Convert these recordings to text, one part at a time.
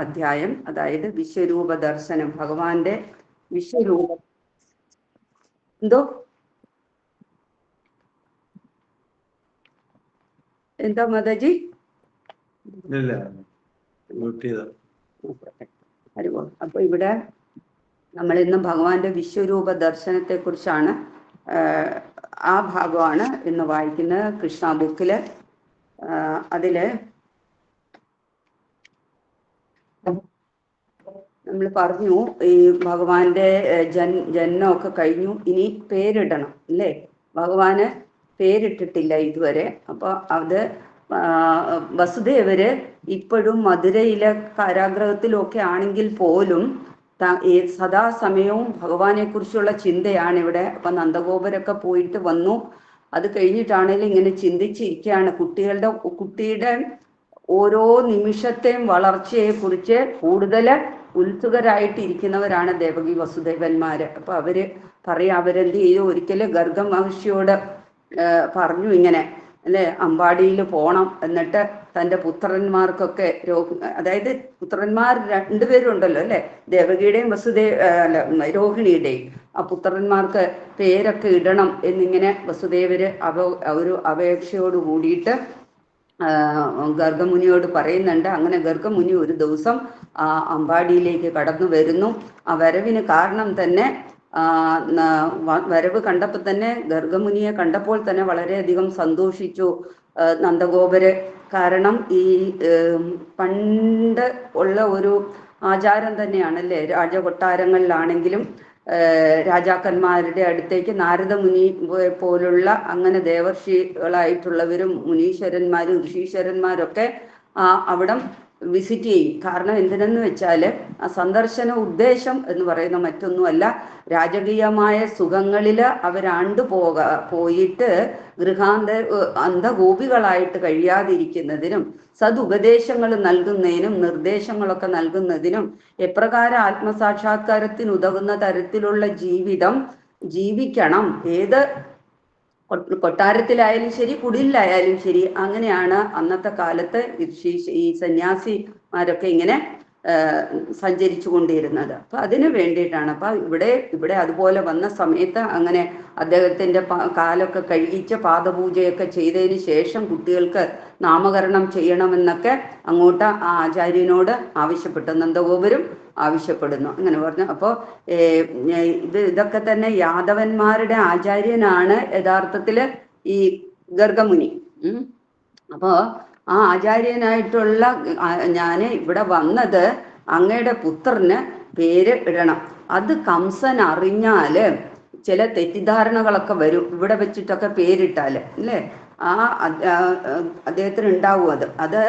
അധ്യായം, അതായത് വിശ്വരൂപ ദർശനം, ഭഗവാന്റെ വിശ്വരൂപ. എന്തോ എന്താ മാതാജി? അപ്പൊ ഇവിടെ നമ്മൾ ഇന്ന് ഭഗവാന്റെ വിശ്വരൂപ ദർശനത്തെ കുറിച്ചാണ്, ആ ഭാഗമാണ് ഇന്ന് വായിക്കുന്നത് കൃഷ്ണ ബുക്കില്. അതില് നമ്മൾ പറഞ്ഞു, ഈ ഭഗവാന്റെ ജന്മമൊക്കെ കഴിഞ്ഞു, ഇനി പേരിടണം അല്ലേ? ഭഗവാന് പേരിട്ടിട്ടില്ല ഇതുവരെ. അപ്പൊ അത് വസുദേവര് ഇപ്പോഴും മധുരയിലെ കാരാഗ്രഹത്തിലൊക്കെ ആണെങ്കിൽ പോലും സദാസമയവും ഭഗവാനെ കുറിച്ചുള്ള ചിന്തയാണ് ഇവിടെ. അപ്പൊ നന്ദഗോപരൊക്കെ പോയിട്ട് വന്നു. അത് കഴിഞ്ഞിട്ടാണെങ്കിലും ഇങ്ങനെ ചിന്തിച്ചിരിക്കുകയാണ്. കുട്ടിയുടെ ഓരോ നിമിഷത്തെയും വളർച്ചയെ കുറിച്ച് കൂടുതൽ ഉത്സുകരായിട്ടിരിക്കുന്നവരാണ് ദേവകി വസുദേവന്മാര്. അപ്പൊ അവര് പറയാം, അവരെന്ത് ചെയ്തു, ഒരിക്കലും ഗർഗ മഹർഷിയോട് പറഞ്ഞു ഇങ്ങനെ അല്ലെ, അമ്പാടിയിൽ പോണം, എന്നിട്ട് തൻ്റെ പുത്രന്മാർക്കൊക്കെ അതായത് പുത്രന്മാർ രണ്ടുപേരും ഉണ്ടല്ലോ അല്ലെ, ദേവകിയുടെയും അല്ല രോഹിണിയുടെയും. ആ പുത്രന്മാർക്ക് പേരൊക്കെ ഇടണം എന്നിങ്ങനെ വസുദേവര് ഒരു അപേക്ഷയോട് കൂടിയിട്ട് ഗർഗമുനിയോട് പറയുന്നുണ്ട്. അങ്ങനെ ഗർഗമുനി ഒരു ദിവസം അമ്പാടിയിലേക്ക് കടന്നു വരുന്നു. ആ വരവിന് കാരണം തന്നെ വരവ് കണ്ടപ്പോൾ തന്നെ, ഗർഗമുനിയെ കണ്ടപ്പോൾ തന്നെ വളരെയധികം സന്തോഷിച്ചു നന്ദഗോപര്. കാരണം ഈ പണ്ട് ഉള്ള ഒരു ആചാരം തന്നെയാണല്ലേ, രാജകൊട്ടാരങ്ങളിലാണെങ്കിലും രാജാക്കന്മാരുടെ അടുത്തേക്ക് നാരദമുനി പോലുള്ള അങ്ങനെ ദേവർഷികളായിട്ടുള്ളവരും മുനീശ്വരന്മാരും ഋഷീശ്വരന്മാരൊക്കെ അവിടം വിസിറ്റ് ചെയ്യും. കാരണം എന്തിനെന്ന് വെച്ചാല് ആ സന്ദർശന ഉദ്ദേശം എന്ന് പറയുന്ന മറ്റൊന്നുമല്ല, രാജകീയമായ സുഖങ്ങളിൽ അവരാണ്ടു പോയിട്ട് അന്ധഗോപികളായിട്ട് കഴിയാതിരിക്കുന്നതിനും സതുപദേശങ്ങൾ നൽകുന്നതിനും നിർദ്ദേശങ്ങളൊക്കെ നൽകുന്നതിനും എപ്രകാരം ആത്മസാക്ഷാത്കാരത്തിന് ഉതകുന്ന തരത്തിലുള്ള ജീവിതം ജീവിക്കണം, ഏത് കൊട്ടാരത്തിലായാലും ശരി കുടിലായാലും ശരി, അങ്ങനെയാണ് അന്നത്തെ കാലത്ത് ഈ സന്യാസിമാരൊക്കെ ഇങ്ങനെ സഞ്ചരിച്ചു കൊണ്ടിരുന്നത്. അപ്പൊ അതിന് വേണ്ടിയിട്ടാണ്. അപ്പൊ ഇവിടെ അതുപോലെ വന്ന സമയത്ത് അങ്ങനെ അദ്ദേഹത്തിന്റെ കാലൊക്കെ കഴുകിച്ച് പാദപൂജയൊക്കെ ചെയ്തതിന് ശേഷം കുട്ടികൾക്ക് നാമകരണം ചെയ്യണമെന്നൊക്കെ അങ്ങോട്ട് ആ ആചാര്യനോട് ആവശ്യപ്പെട്ടു. നന്ദഗോപരും ആവശ്യപ്പെടുന്നു. അങ്ങനെ പറഞ്ഞു. അപ്പോൾ ഇതൊക്കെ തന്നെ യാദവന്മാരുടെ ആചാര്യനാണ് യഥാർത്ഥത്തില് ഈ ഗർഗമുനി. അപ്പോ ആ ആചാര്യനായിട്ടുള്ള ഞാന് ഇവിടെ വന്നത് അങ്ങയുടെ പുത്രന് പേര് ഇടണം. അത് കംസൻ അറിഞ്ഞാല് ചില തെറ്റിദ്ധാരണകളൊക്കെ വരും, ഇവിടെ വെച്ചിട്ടൊക്കെ പേരിട്ടാല് അല്ലേ. അദ്ദേഹത്തിന് ഉണ്ടാവും അത്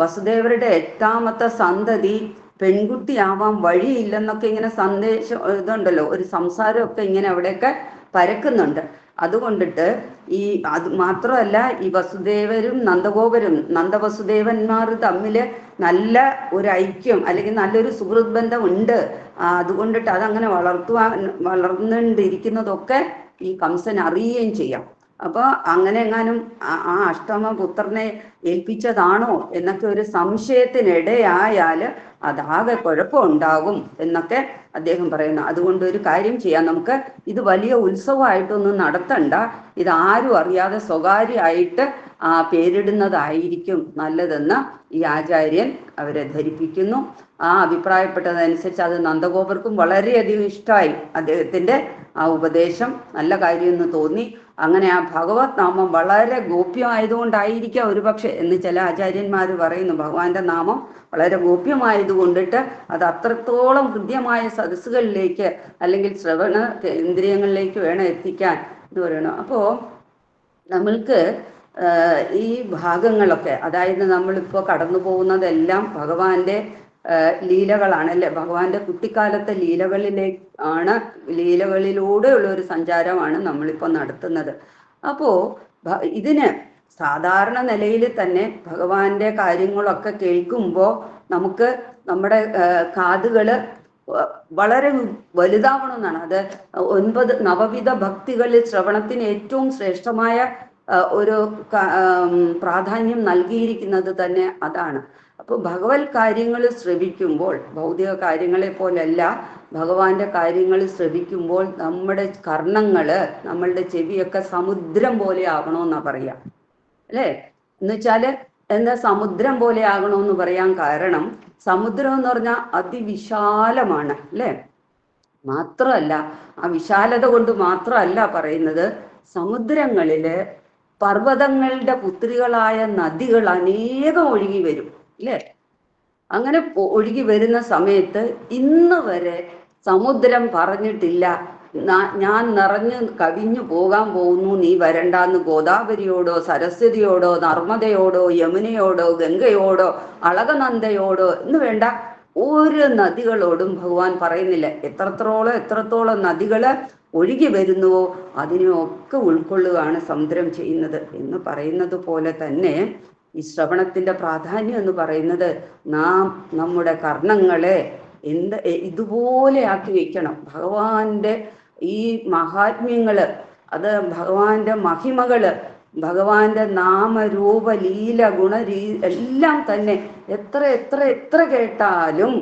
വസുദേവരുടെ 8ാമത്തെ സന്തതി പെൺകുട്ടിയാവാൻ വഴിയില്ലെന്നൊക്കെ ഇങ്ങനെ സന്ദേശം ഇതുണ്ടല്ലോ, ഒരു സംസാരമൊക്കെ ഇങ്ങനെ അവിടെയൊക്കെ പരക്കുന്നുണ്ട്. അതുകൊണ്ടിട്ട് അത് മാത്രമല്ല, ഈ വസുദേവരും നന്ദഗോപരും നന്ദവസുദേവന്മാർ തമ്മിൽ നല്ല ഒരു ഐക്യം അല്ലെങ്കിൽ നല്ലൊരു സുഹൃത് ബന്ധം ഉണ്ട്. അതുകൊണ്ടിട്ട് അതങ്ങനെ വളർന്നുകൊണ്ടിരിക്കുന്നതൊക്കെ ഈ കംസൻ അറിയുകയും ചെയ്യാം. അപ്പൊ അങ്ങനെ എങ്ങാനും ആ അഷ്ടമ പുത്രനെ ഏൽപ്പിച്ചതാണോ എന്നൊക്കെ ഒരു സംശയത്തിനിടയായാല് അതാകെ കുഴപ്പമുണ്ടാകും എന്നൊക്കെ അദ്ദേഹം പറയുന്നു. അതുകൊണ്ട് ഒരു കാര്യം ചെയ്യാം, നമുക്ക് ഇത് വലിയ ഉത്സവമായിട്ടൊന്നും നടത്തണ്ട, ഇത് ആരും അറിയാതെ സ്വകാര്യമായിട്ട് പേരിടുന്നതായിരിക്കും നല്ലതെന്ന് ഈ ആചാര്യൻ അവരെ ധരിപ്പിക്കുന്നു. ആ അഭിപ്രായപ്പെട്ടതനുസരിച്ച് അത് നന്ദഗോപർക്കും വളരെയധികം ഇഷ്ടമായി. അദ്ദേഹത്തിന്റെ ആ ഉപദേശം നല്ല കാര്യമെന്ന് തോന്നി. അങ്ങനെ ആ ഭഗവത് നാമം വളരെ ഗോപ്യമായതുകൊണ്ടായിരിക്കാം ഒരുപക്ഷെ എന്ന് ചില ആചാര്യന്മാർ പറയുന്നു. ഭഗവാന്റെ നാമം വളരെ ഗോപ്യമായതുകൊണ്ടിട്ട് അത് അത്രത്തോളം ഹൃദ്യമായ സദസ്സുകളിലേക്ക് അല്ലെങ്കിൽ ശ്രവണ ഇന്ദ്രിയങ്ങളിലേക്ക് വേണം എത്തിക്കാൻ എന്ന് പറയണം. അപ്പോ നമ്മൾക്ക് ഈ ഭാഗങ്ങളൊക്കെ, അതായത് നമ്മളിപ്പോൾ കടന്നു പോകുന്നതെല്ലാം ഭഗവാന്റെ ലീലകളാണ് അല്ലെ. ഭഗവാന്റെ കുട്ടിക്കാലത്തെ ലീലകളിലൂടെയുള്ള ഒരു സഞ്ചാരമാണ് നമ്മളിപ്പോൾ നടത്തുന്നത്. അപ്പോ ഇതിന് സാധാരണ നിലയിൽ തന്നെ ഭഗവാന്റെ കാര്യങ്ങളൊക്കെ കേൾക്കുമ്പോൾ നമുക്ക് നമ്മുടെ കാതുകള് വളരെ വലുതാവണമെന്നാണ്. അത് 9 നവവിധ ഭക്തികളിൽ ശ്രവണത്തിന് ഏറ്റവും ശ്രേഷ്ഠമായ ഒരു പ്രാധാന്യം നൽകിയിരിക്കുന്നത് തന്നെ അതാണ്. അപ്പോൾ ഭഗവത് കാര്യങ്ങൾ ശ്രവിക്കുമ്പോൾ ഭൗതിക കാര്യങ്ങളെ പോലല്ല, ഭഗവാന്റെ കാര്യങ്ങൾ ശ്രവിക്കുമ്പോൾ നമ്മുടെ കർണങ്ങള്, നമ്മളുടെ ചെവിയൊക്കെ സമുദ്രം പോലെ ആകണമെന്നാ പറയാ, അല്ലേ? എന്നുവെച്ചാല് എന്താ സമുദ്രം പോലെ ആകണമെന്ന് പറയാൻ കാരണം, സമുദ്രം എന്ന് പറഞ്ഞാൽ അതിവിശാലമാണ്, അല്ലേ? മാത്രമല്ല, ആ വിശാലത കൊണ്ട് മാത്രമല്ല പറയുന്നത്, സമുദ്രങ്ങളില് പർവ്വതങ്ങളുടെ പുത്രികളായ നദികൾ അനേകം ഒഴുകി വരും, അല്ലേ? അങ്ങനെ ഒഴുകി വരുന്ന സമയത്ത് ഇന്ന് വരെ സമുദ്രം പറഞ്ഞിട്ടില്ല ഞാൻ നിറഞ്ഞു കവിഞ്ഞു പോകാൻ പോകുന്നു, നീ വരണ്ടാന്ന് ഗോദാവരിയോടോ സരസ്വതിയോടോ നർമ്മദയോടോ യമുനയോടോ ഗംഗയോടോ അളകനന്ദയോടോ എന്ന് വേണ്ട ഒരു നദികളോടും ഭഗവാൻ പറയുന്നില്ല. എത്രത്തോളം നദികള് ഒഴുകി വരുന്നുവോ അതിനെയൊക്കെ ഉൾക്കൊള്ളുകയാണ് സമുദ്രം ചെയ്യുന്നത് എന്ന് പറയുന്നത് പോലെ തന്നെ ഈ ശ്രവണത്തിന്റെ പ്രാധാന്യം എന്ന് പറയുന്നത്, നാം നമ്മുടെ കർണങ്ങളെ ഇതുപോലെ ആക്കി വെക്കണം. ഭഗവാന്റെ ഈ മഹാത്മ്യങ്ങള്, അത് ഭഗവാന്റെ മഹിമകള്, ഭഗവാന്റെ നാമരൂപ ലീല എല്ലാം തന്നെ എത്ര എത്ര എത്ര കേട്ടാലും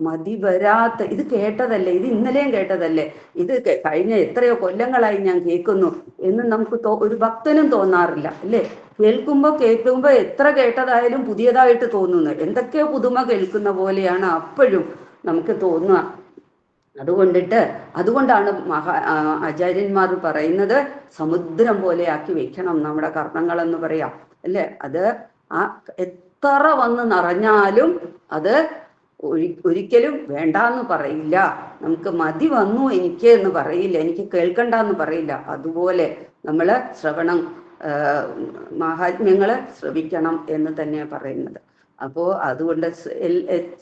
മതി വരാത്ത, ഇത് കേട്ടതല്ലേ, ഇത് ഇന്നലെയും കേട്ടതല്ലേ, ഇത് കഴിഞ്ഞ എത്രയോ കൊല്ലങ്ങളായി ഞാൻ കേൾക്കുന്നു എന്ന് നമുക്ക് ഒരു ഭക്തനും തോന്നാറില്ല, അല്ലേ? കേൾക്കുമ്പോ എത്ര കേട്ടതായാലും പുതിയതായിട്ട് തോന്നുന്നു, എന്തൊക്കെയോ പുതുമ കേൾക്കുന്ന പോലെയാണ് അപ്പോഴും നമുക്ക് തോന്നുക. അതുകൊണ്ടാണ് ആചാര്യന്മാർ പറയുന്നത് സമുദ്രം പോലെ ആക്കി വെക്കണം നമ്മുടെ കർണങ്ങളെന്ന് പറയാം, അല്ലേ? അത് എത്ര വന്ന് നിറഞ്ഞാലും അത് ഒരിക്കലും വേണ്ടാന്ന് പറയില്ല, നമുക്ക് മതി വന്നു എനിക്ക് എന്ന് പറയില്ല, എനിക്ക് കേൾക്കണ്ടെന്ന് പറയില്ല. അതുപോലെ നമ്മള് മഹാത്മ്യങ്ങള് ശ്രവിക്കണം എന്ന് തന്നെയാണ് പറയുന്നത്. അപ്പോൾ അതുകൊണ്ട്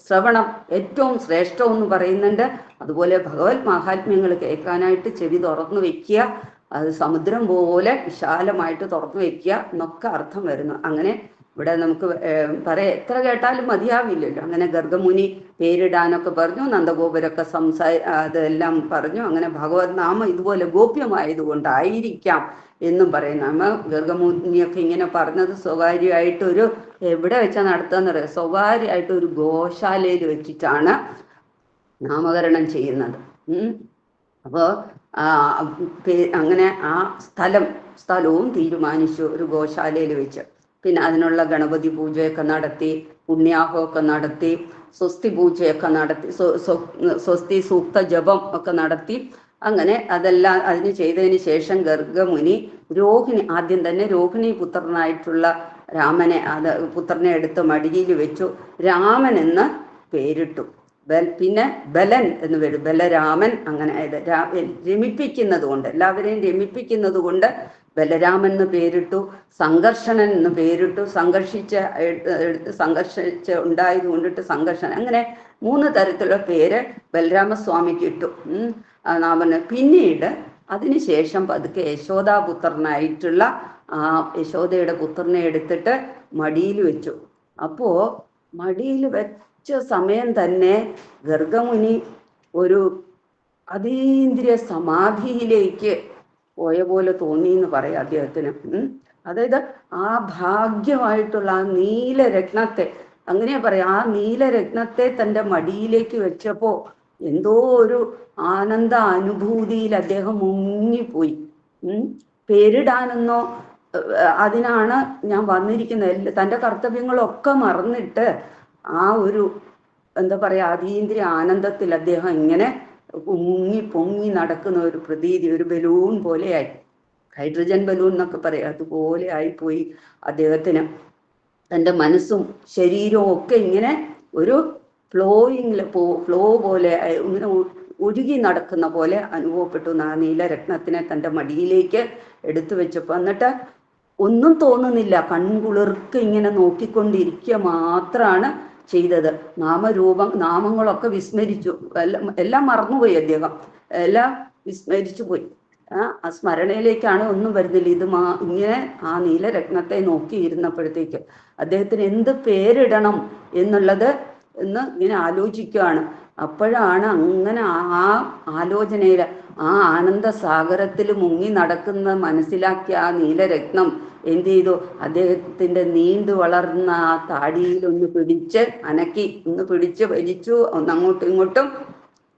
ശ്രവണം ഏറ്റവും ശ്രേഷ്ഠം എന്ന് പറയുന്നുണ്ട്. അതുപോലെ ഭഗവത് മഹാത്മ്യങ്ങൾ കേൾക്കാനായിട്ട് ചെവി തുറന്നു വെക്കുക, അത് സമുദ്രം പോലെ വിശാലമായിട്ട് തുറന്നു വെക്കുക എന്നൊക്കെ അർത്ഥം വരുന്നു. അങ്ങനെ ഇവിടെ നമുക്ക് പറയാം, എത്ര കേട്ടാലും മതിയാവില്ലല്ലോ. അങ്ങനെ ഗർഗമുനി പേരിടാനൊക്കെ പറഞ്ഞു, നന്ദഗോപരൊക്കെ അതെല്ലാം പറഞ്ഞു. അങ്ങനെ ഭഗവത് നാമം ഇതുപോലെ ഗോപ്യമായതുകൊണ്ടായിരിക്കാം എന്നും പറയുന്നു. നമ്മ ഗർഗമുനിയൊക്കെ ഇങ്ങനെ പറഞ്ഞത് സ്വകാര്യമായിട്ടൊരു എവിടെ വെച്ചാൽ നടത്തുകയെന്ന് പറയാം, സ്വകാര്യമായിട്ട് ഒരു ഗോശാലയിൽ വെച്ചിട്ടാണ് നാമകരണം ചെയ്യുന്നത്. അപ്പോൾ അങ്ങനെ ആ സ്ഥലവും തീരുമാനിച്ചു ഒരു ഗോശാലയിൽ വെച്ച്. പിന്നെ അതിനുള്ള ഗണപതി പൂജയൊക്കെ നടത്തി, പുണ്യാഹമൊക്കെ നടത്തി, സ്വസ്തി പൂജയൊക്കെ നടത്തി, സ്വസ്തി സൂക്ത ജപം ഒക്കെ നടത്തി. അങ്ങനെ അതെല്ലാം അതിന് ചെയ്തതിന് ശേഷം ഗർഗമുനി ആദ്യം തന്നെ രോഹിണി പുത്രനായിട്ടുള്ള രാമനെ പുത്രനെ എടുത്ത് മടിയിൽ വെച്ചു, രാമൻ എന്ന് പേരിട്ടു. പിന്നെ ബലൻ എന്ന് വരും, ബലരാമൻ. അങ്ങനെ രമിപ്പിക്കുന്നത് കൊണ്ട്, എല്ലാവരെയും രമിപ്പിക്കുന്നത് കൊണ്ട് ബലരാമൻ എന്ന് പേരിട്ടു. സംഘർഷണൻ എന്ന് പേരിട്ടു, സംഘർഷിച്ച് ഉണ്ടായത് കൊണ്ടിട്ട് സംഘർഷണൻ. അങ്ങനെ 3 തരത്തിലുള്ള പേര് ബലരാമസ്വാമിക്ക് ഇട്ടു നാമന്. പിന്നീട് അതിനുശേഷം പതുക്കെ യശോദാപുത്രനായിട്ടുള്ള യശോദയുടെ പുത്രനെ എടുത്തിട്ട് മടിയിൽ വെച്ചു. അപ്പോ മടിയിൽ വെച്ച സമയം തന്നെ ഗർഗമുനി ഒരു അതീന്ദ്രിയ സമാധിയിലേക്ക് പോയ പോലെ തോന്നി എന്ന് പറയാം അദ്ദേഹത്തിന്. അതായത് ആ ഭാഗ്യമായിട്ടുള്ള ആ നീലരത്നത്തെ, അങ്ങനെയാ പറയാം, ആ നീലരത്നത്തെ തൻ്റെ മടിയിലേക്ക് വെച്ചപ്പോ എന്തോ ഒരു ആനന്ദ അനുഭൂതിയിൽ അദ്ദേഹം മുങ്ങിപ്പോയി. പേരിടാനെന്നോ അതിനാണ് ഞാൻ വന്നിരിക്കുന്നത്, തൻ്റെ കർത്തവ്യങ്ങളൊക്കെ മറന്നിട്ട് ആ ഒരു എന്താ പറയാ അതീന്ദ്രിയ ആനന്ദത്തിൽ അദ്ദേഹം ഇങ്ങനെ പൊങ്ങി നടക്കുന്ന ഒരു പ്രതീതി, ഒരു ബലൂൺ പോലെയായി, ഹൈഡ്രജൻ ബലൂൺ എന്നൊക്കെ പറയാം, അതുപോലെ ആയിപ്പോയി അദ്ദേഹത്തിന്. തൻ്റെ മനസ്സും ശരീരവും ഒക്കെ ഇങ്ങനെ ഒരു ഫ്ലോ പോലെ ഇങ്ങനെ ഒഴുകി നടക്കുന്ന പോലെ അനുഭവപ്പെട്ടു. ആ നീലരത്നത്തിനെ തൻ്റെ മടിയിലേക്ക് എടുത്തു വെച്ചപ്പോൾ എന്നിട്ട് ഒന്നും തോന്നുന്നില്ല, കൺകുളിർക്ക് ഇങ്ങനെ നോക്കിക്കൊണ്ടിരിക്കുക മാത്രമാണ് ചെയ്തത്. നാമങ്ങളൊക്കെ വിസ്മരിച്ചു, എല്ലാം മറന്നുപോയി അദ്ദേഹം, എല്ലാം വിസ്മരിച്ചു പോയി. ആ സ്മരണയിലേക്കാണ് ഒന്നും വരുന്നില്ല. ഇങ്ങനെ ആ നീലരത്നത്തെ നോക്കിയിരുന്നപ്പോഴത്തേക്ക് അദ്ദേഹത്തിന് എന്ത് പേരിടണം എന്നുള്ളത് ഇങ്ങനെ ആലോചിക്കുകയാണ്. അപ്പോഴാണ് അങ്ങനെ ആ ആലോചനയിൽ ആ ആനന്ദസാഗരത്തിൽ മുങ്ങി നടക്കുന്ന മനസ്സിലാക്കിയ ആ നീലരത്നം എന്ത് ചെയ്തു, അദ്ദേഹത്തിന്റെ നീണ്ടു വളർന്ന ആ താടിയിൽ ഒന്ന് പിടിച്ച് അനക്കി, ഒന്ന് പിടിച്ച് വലിച്ചു, ഒന്ന് അങ്ങോട്ടും ഇങ്ങോട്ടും.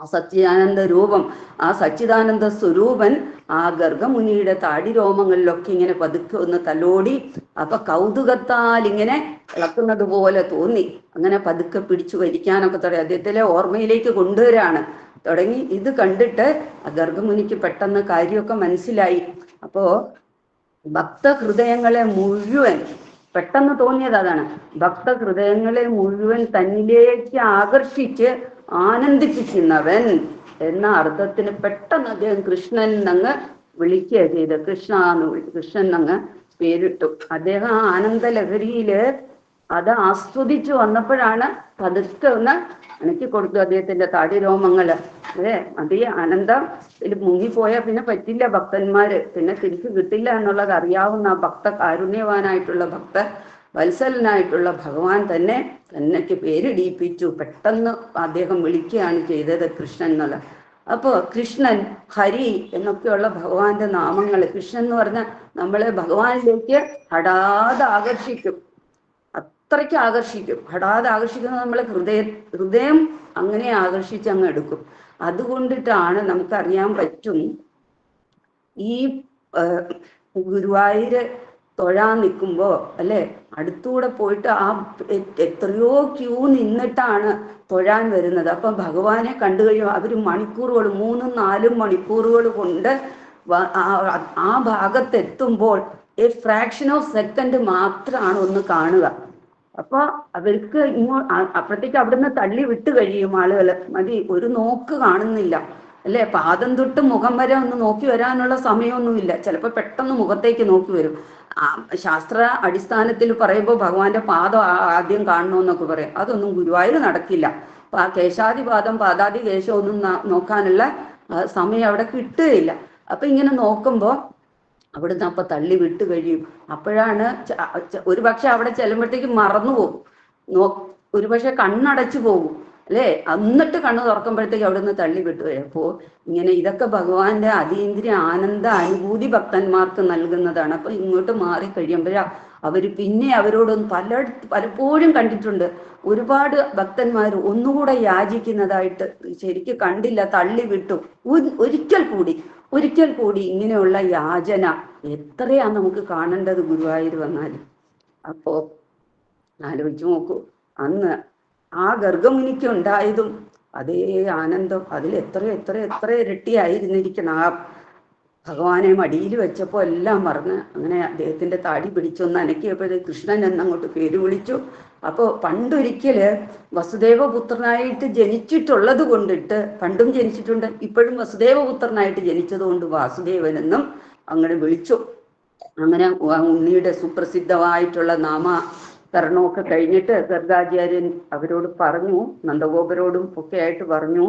ആ സച്ചിദാനന്ദ രൂപം, ആ സച്ചിദാനന്ദ സ്വരൂപൻ ആ ഗർഗമുനിയുടെ താടി രോമങ്ങളിലൊക്കെ ഇങ്ങനെ പതുക്കെ ഒന്ന് തലോടി. അപ്പൊ കൗതുകത്താൽ ഇങ്ങനെ ഇളക്കുന്നത് പോലെ തോന്നി. അങ്ങനെ പതുക്കെ പിടിച്ചു വലിക്കാനൊക്കെ തുടങ്ങി, അദ്ദേഹത്തിലെ ഓർമ്മയിലേക്ക് കൊണ്ടുവരാണ് തുടങ്ങി. ഇത് കണ്ടിട്ട് ഗർഗമുനിക്ക് പെട്ടെന്ന് കാര്യമൊക്കെ മനസ്സിലായി. അപ്പോ ഭക്തഹൃദയങ്ങളെ മുഴുവൻ, പെട്ടെന്ന് തോന്നിയത് അതാണ്, ഭക്തഹൃദയങ്ങളെ മുഴുവൻ തന്നിലേക്ക് ആകർഷിച്ച് ആനന്ദിപ്പിക്കുന്നവൻ എന്ന അർത്ഥത്തിന് പെട്ടെന്ന് അദ്ദേഹം കൃഷ്ണൻ എന്നങ്ങ് വിളിക്കുക ചെയ്ത്, കൃഷ്ണ എന്ന് വിളിച്ചു, കൃഷ്ണൻ എന്നങ്ങ് പേരിട്ടു. അദ്ദേഹം ആ ആനന്ദ ലഹരിയില് അത് ആസ്വദിച്ചു വന്നപ്പോഴാണ് പതുക്കെ ഒന്ന് എനിക്ക് കൊടുത്തു അദ്ദേഹത്തിന്റെ താടി രോമങ്ങള്. അതേ ആനന്ദം ഇതിൽ മുങ്ങിപ്പോയാൽ പിന്നെ പറ്റില്ല, ഭക്തന്മാര് പിന്നെ തിരിച്ചു കിട്ടില്ല എന്നുള്ളത് അറിയാവുന്ന ആ ഭക്ത കാരുണ്യവാനായിട്ടുള്ള ഭക്ത വത്സലനായിട്ടുള്ള ഭഗവാൻ തന്നെ തന്നയ്ക്ക് പേരിടിയിപ്പിച്ചു. പെട്ടെന്ന് അദ്ദേഹം വിളിക്കുകയാണ് ചെയ്തത് കൃഷ്ണൻ എന്നുള്ള. അപ്പോ കൃഷ്ണൻ, ഹരി എന്നൊക്കെയുള്ള ഭഗവാന്റെ നാമങ്ങൾ, കൃഷ്ണൻ എന്ന് പറഞ്ഞാൽ നമ്മളെ ഭഗവാനിലേക്ക് ഹഠാത് ആകർഷിക്കും, അത്രയ്ക്ക് ആകർഷിക്കും. ഹഠാത് ആകർഷിക്കുന്നത് നമ്മളെ ഹൃദയം അങ്ങനെ ആകർഷിച്ച് അങ്ങ് എടുക്കും. അതുകൊണ്ടിട്ടാണ് നമുക്കറിയാൻ പറ്റും, ഈ ഗുരുവായൂര് തൊഴാൻ നിൽക്കുമ്പോ അല്ലെ, അടുത്തൂടെ പോയിട്ട് ആ എത്രയോ ക്യൂ നിന്നിട്ടാണ് തൊഴാൻ വരുന്നത്. അപ്പൊ ഭഗവാനെ കണ്ടു കഴിയുമ്പോൾ അവര് മണിക്കൂറുകൾ, 3-4 മണിക്കൂറുകൾ കൊണ്ട് ആ ഭാഗത്തെത്തുമ്പോൾ ഫ്രാക്ഷൻ ഓഫ് സെക്കൻഡ് മാത്രമാണ് ഒന്ന് കാണുക. അപ്പൊ അവർക്ക് അപ്പോഴത്തേക്ക് അവിടുന്ന് തള്ളി വിട്ട് കഴിയും ആളുകള്, മതി, ഒരു നോക്ക് കാണുന്നില്ല അല്ലെ. പാദം തൊട്ട് മുഖം വരെ ഒന്ന് നോക്കി വരാനുള്ള സമയമൊന്നുമില്ല. ചിലപ്പോൾ പെട്ടെന്ന് മുഖത്തേക്ക് നോക്കി വരും. ശാസ്ത്ര അടിസ്ഥാനത്തിൽ പറയുമ്പോൾ ഭഗവാന്റെ പാദം ആദ്യം കാണണമെന്നൊക്കെ പറയും. അതൊന്നും ഗുരുവായൂർ നടക്കില്ല. കേശാദിപാദം പാദാദി കേശം ഒന്നും നോക്കാനുള്ള സമയം അവിടെ കിട്ടുകയില്ല. അപ്പൊ ഇങ്ങനെ നോക്കുമ്പോൾ അവിടുന്ന് അപ്പൊ തള്ളി വിട്ട് കഴിയും. അപ്പോഴാണ് ഒരു പക്ഷെ അവിടെ ചെല്ലുമ്പോഴത്തേക്ക് മറന്നുപോകും, ഒരുപക്ഷെ കണ്ണടച്ചു പോകും അല്ലേ. എന്നിട്ട് കണ്ണ് തുറക്കുമ്പോഴത്തേക്ക് അവിടുന്ന് തള്ളി വിട്ടു കഴിയും. അപ്പോ ഇങ്ങനെ ഇതൊക്കെ ഭഗവാന്റെ അതീന്ദ്രിയ ആനന്ദ അനുഭൂതി ഭക്തന്മാർക്ക് നൽകുന്നതാണ്. അപ്പൊ ഇങ്ങോട്ട് മാറി കഴിയുമ്പോഴാ അവര് പിന്നെ അവരോടൊന്ന് പലപ്പോഴും കണ്ടിട്ടുണ്ട്, ഒരുപാട് ഭക്തന്മാർ ഒന്നുകൂടെ യാചിക്കുന്നതായിട്ട് ശരിക്കും കണ്ടില്ല, തള്ളി വിട്ടു. ഒരിക്കൽ കൂടി ഇങ്ങനെയുള്ള യാചന എത്രയാ നമുക്ക് കാണേണ്ടത് ഗുരുവായൂർ വന്നാൽ. അപ്പോ ആലോചിച്ചു നോക്കൂ, അന്ന് ആ ഗർഗമുനിക്ക് ഉണ്ടായതും അതേ ആനന്ദം അതിൽ എത്ര ഇരട്ടിയായിരുന്നിരിക്കണം. ആ ഭഗവാനെ മടിയിൽ വെച്ചപ്പോൾ എല്ലാം മറന്ന് അങ്ങനെ അദ്ദേഹത്തിന്റെ താടി പിടിച്ചൊന്ന് അനക്കിയപ്പോഴേ കൃഷ്ണൻ എന്നങ്ങോട്ട് പേര് വിളിച്ചു. അപ്പോൾ പണ്ടൊരിക്കല് വസുദേവപുത്രനായിട്ട് ജനിച്ചിട്ടുള്ളത് കൊണ്ടിട്ട്, പണ്ടും ജനിച്ചിട്ടുണ്ട്, ഇപ്പോഴും വസുദേവപുത്രനായിട്ട് ജനിച്ചത് കൊണ്ട് വാസുദേവനെന്നും അങ്ങനെ വിളിച്ചു. അങ്ങനെ ഉണ്ണിയുടെ സുപ്രസിദ്ധമായിട്ടുള്ള നാമകരണമൊക്കെ കഴിഞ്ഞിട്ട് ഗർഗാചാര്യൻ അവരോട് പറഞ്ഞു, നന്ദഗോപരോടും ഒക്കെ ആയിട്ട് പറഞ്ഞു,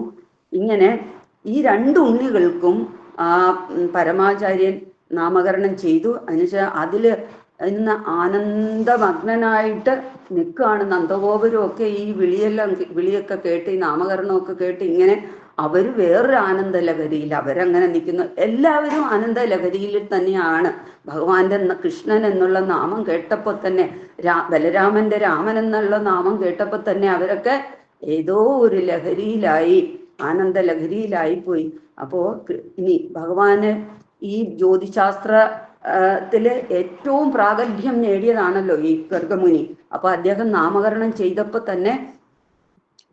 ഇങ്ങനെ ഈ 2 ഉണ്ണികൾക്കും ആ പരമാചാര്യൻ നാമകരണം ചെയ്തു. അതിനുശേഷം അതില് ഇന്ന് ആനന്ദമഗ്നനായിട്ട് നിൽക്കുകയാണ് നന്ദഗോപരും ഒക്കെ. ഈ വിളിയൊക്കെ കേട്ട്, ഈ നാമകരണമൊക്കെ കേട്ട് ഇങ്ങനെ അവര് വേറൊരു ആനന്ദ ലഹരിയിൽ അവരങ്ങനെ നിൽക്കുന്നു. എല്ലാവരും ആനന്ദ ലഹരിയിൽ തന്നെയാണ്. ഭഗവാന്റെ കൃഷ്ണൻ എന്നുള്ള നാമം കേട്ടപ്പോൾ തന്നെ, ബലരാമന്റെ രാമൻ എന്നുള്ള നാമം കേട്ടപ്പോൾ തന്നെ അവരൊക്കെ ഏതോ ഒരു ലഹരിയിലായി, ആനന്ദ ലഹരിയിലായി പോയി. അപ്പോ ഇനി ഭഗവാന് ഈ ജ്യോതിശാസ്ത്രത്തില് ഏറ്റവും പ്രാഗൽഭ്യം നേടിയതാണല്ലോ ഈ ഗർഗമുനി. അപ്പൊ അദ്ദേഹം നാമകരണം ചെയ്തപ്പോൾ തന്നെ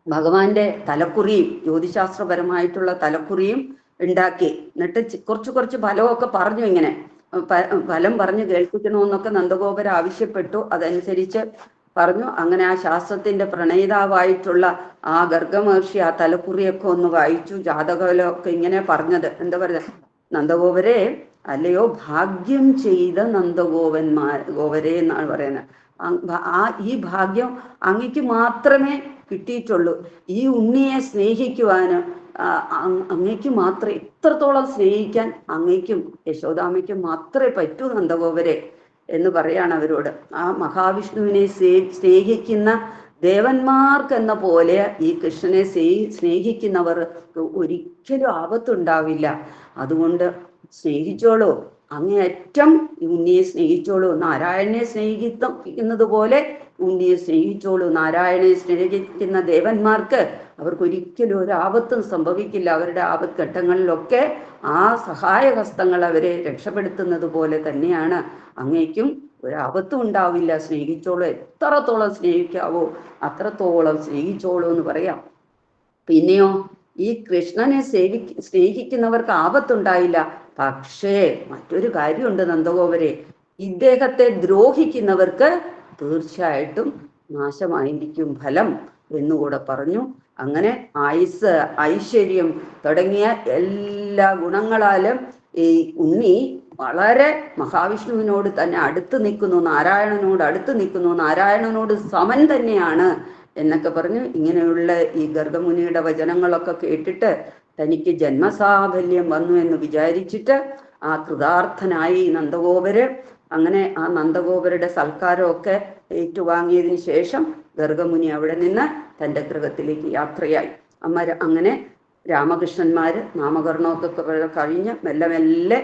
ഭഗവാന്റെ തലക്കുറിയും ജ്യോതിശാസ്ത്രപരമായിട്ടുള്ള തലക്കുറിയും ഉണ്ടാക്കി. എന്നിട്ട് കുറച്ച് ഫലമൊക്കെ പറഞ്ഞു, ഇങ്ങനെ ഫലം പറഞ്ഞു കേൾപ്പിക്കണമെന്നൊക്കെ നന്ദഗോപർ ആവശ്യപ്പെട്ടു. അതനുസരിച്ച് പറഞ്ഞു. അങ്ങനെ ആ ശാസ്ത്രത്തിന്റെ പ്രണയിതാവായിട്ടുള്ള ആ ഗർഗമഹർഷി ആ തലക്കുറിയൊക്കെ ഒന്ന് വായിച്ചു. ജാതകമൊക്കെ ഇങ്ങനെ പറഞ്ഞത് എന്താ പറയുക, നന്ദഗോപരെ അല്ലയോ ഭാഗ്യം ചെയ്ത ഗോപരെ എന്നാണ് പറയുന്നത്. ഈ ഭാഗ്യം അങ്ങയ്ക്ക് മാത്രമേ കിട്ടിയിട്ടുള്ളൂ. ഈ ഉണ്ണിയെ സ്നേഹിക്കുവാന് അങ്ങയ്ക്ക് മാത്രമേ, ഇത്രത്തോളം സ്നേഹിക്കാൻ അങ്ങയ്ക്കും യശോദാമ്മയ്ക്കും മാത്രമേ പറ്റൂ നന്ദഗോപരെ എന്ന് പറയാണ് അവരോട്. ആ മഹാവിഷ്ണുവിനെ സ്നേഹിക്കുന്ന ദേവന്മാർക്കെന്ന പോലെ ഈ കൃഷ്ണനെ സ്നേഹിക്കുന്നവർക്ക് ഒരിക്കലും ആപത്തുണ്ടാവില്ല. അതുകൊണ്ട് സ്നേഹിച്ചോളൂ, അങ്ങേയറ്റം ഉണ്ണിയെ സ്നേഹിച്ചോളൂ. നാരായണനെ സ്നേഹിക്കുന്നത് പോലെ ഉണ്ണിയെ സ്നേഹിച്ചോളൂ. നാരായണനെ സ്നേഹിക്കുന്ന ദേവന്മാർക്ക് അവർക്കൊരിക്കലും ഒരു ആപത്തും സംഭവിക്കില്ല. അവരുടെ ആപത്ഘട്ടങ്ങളിലൊക്കെ ആ സഹായഹസ്തങ്ങൾ അവരെ രക്ഷപ്പെടുത്തുന്നത് പോലെ തന്നെയാണ് അങ്ങേക്കും ഒരാപത്തും ഉണ്ടാവില്ല. സ്നേഹിച്ചോളൂ, എത്രത്തോളം സ്നേഹിക്കാവോ അത്രത്തോളം സ്നേഹിച്ചോളൂ എന്ന് പറയാം. പിന്നെയോ ഈ കൃഷ്ണനെ സ്നേഹിക്കുന്നവർക്ക് ആപത്തുണ്ടായില്ല. പക്ഷേ മറ്റൊരു കാര്യമുണ്ട് നന്ദഗോപരെ, ഇദ്ദേഹത്തെ ദ്രോഹിക്കുന്നവർക്ക് തീർച്ചയായിട്ടും നാശമായിരിക്കും ഫലം എന്നുകൂടെ പറഞ്ഞു. അങ്ങനെ ആയുസ്, ഐശ്വര്യം തുടങ്ങിയ എല്ലാ ഗുണങ്ങളാലും ഈ ഉണ്ണി വളരെ മഹാവിഷ്ണുവിനോട് തന്നെ അടുത്ത് നിൽക്കുന്നു, നാരായണനോട് അടുത്ത് നിൽക്കുന്നു, നാരായണനോട് സമൻ തന്നെയാണ് എന്നൊക്കെ പറഞ്ഞു. ഇങ്ങനെയുള്ള ഈ ഗർഗമുനിയുടെ വചനങ്ങളൊക്കെ കേട്ടിട്ട് തനിക്ക് ജന്മസാഫല്യം വന്നു എന്ന് വിചാരിച്ചിട്ട് ആ കൃതാർത്ഥനായി നന്ദഗോപര്. അങ്ങനെ ആ നന്ദഗോപരുടെ സൽക്കാരമൊക്കെ ഏറ്റുവാങ്ങിയതിന് ശേഷം ഗർഗമുനി അവിടെ നിന്ന് തൻ്റെ ഗൃഹത്തിലേക്ക് യാത്രയായി. അങ്ങനെ രാമകൃഷ്ണന്മാര് നാമകരണമൊക്കെ കഴിഞ്ഞ് മെല്ലെ മെല്ലെ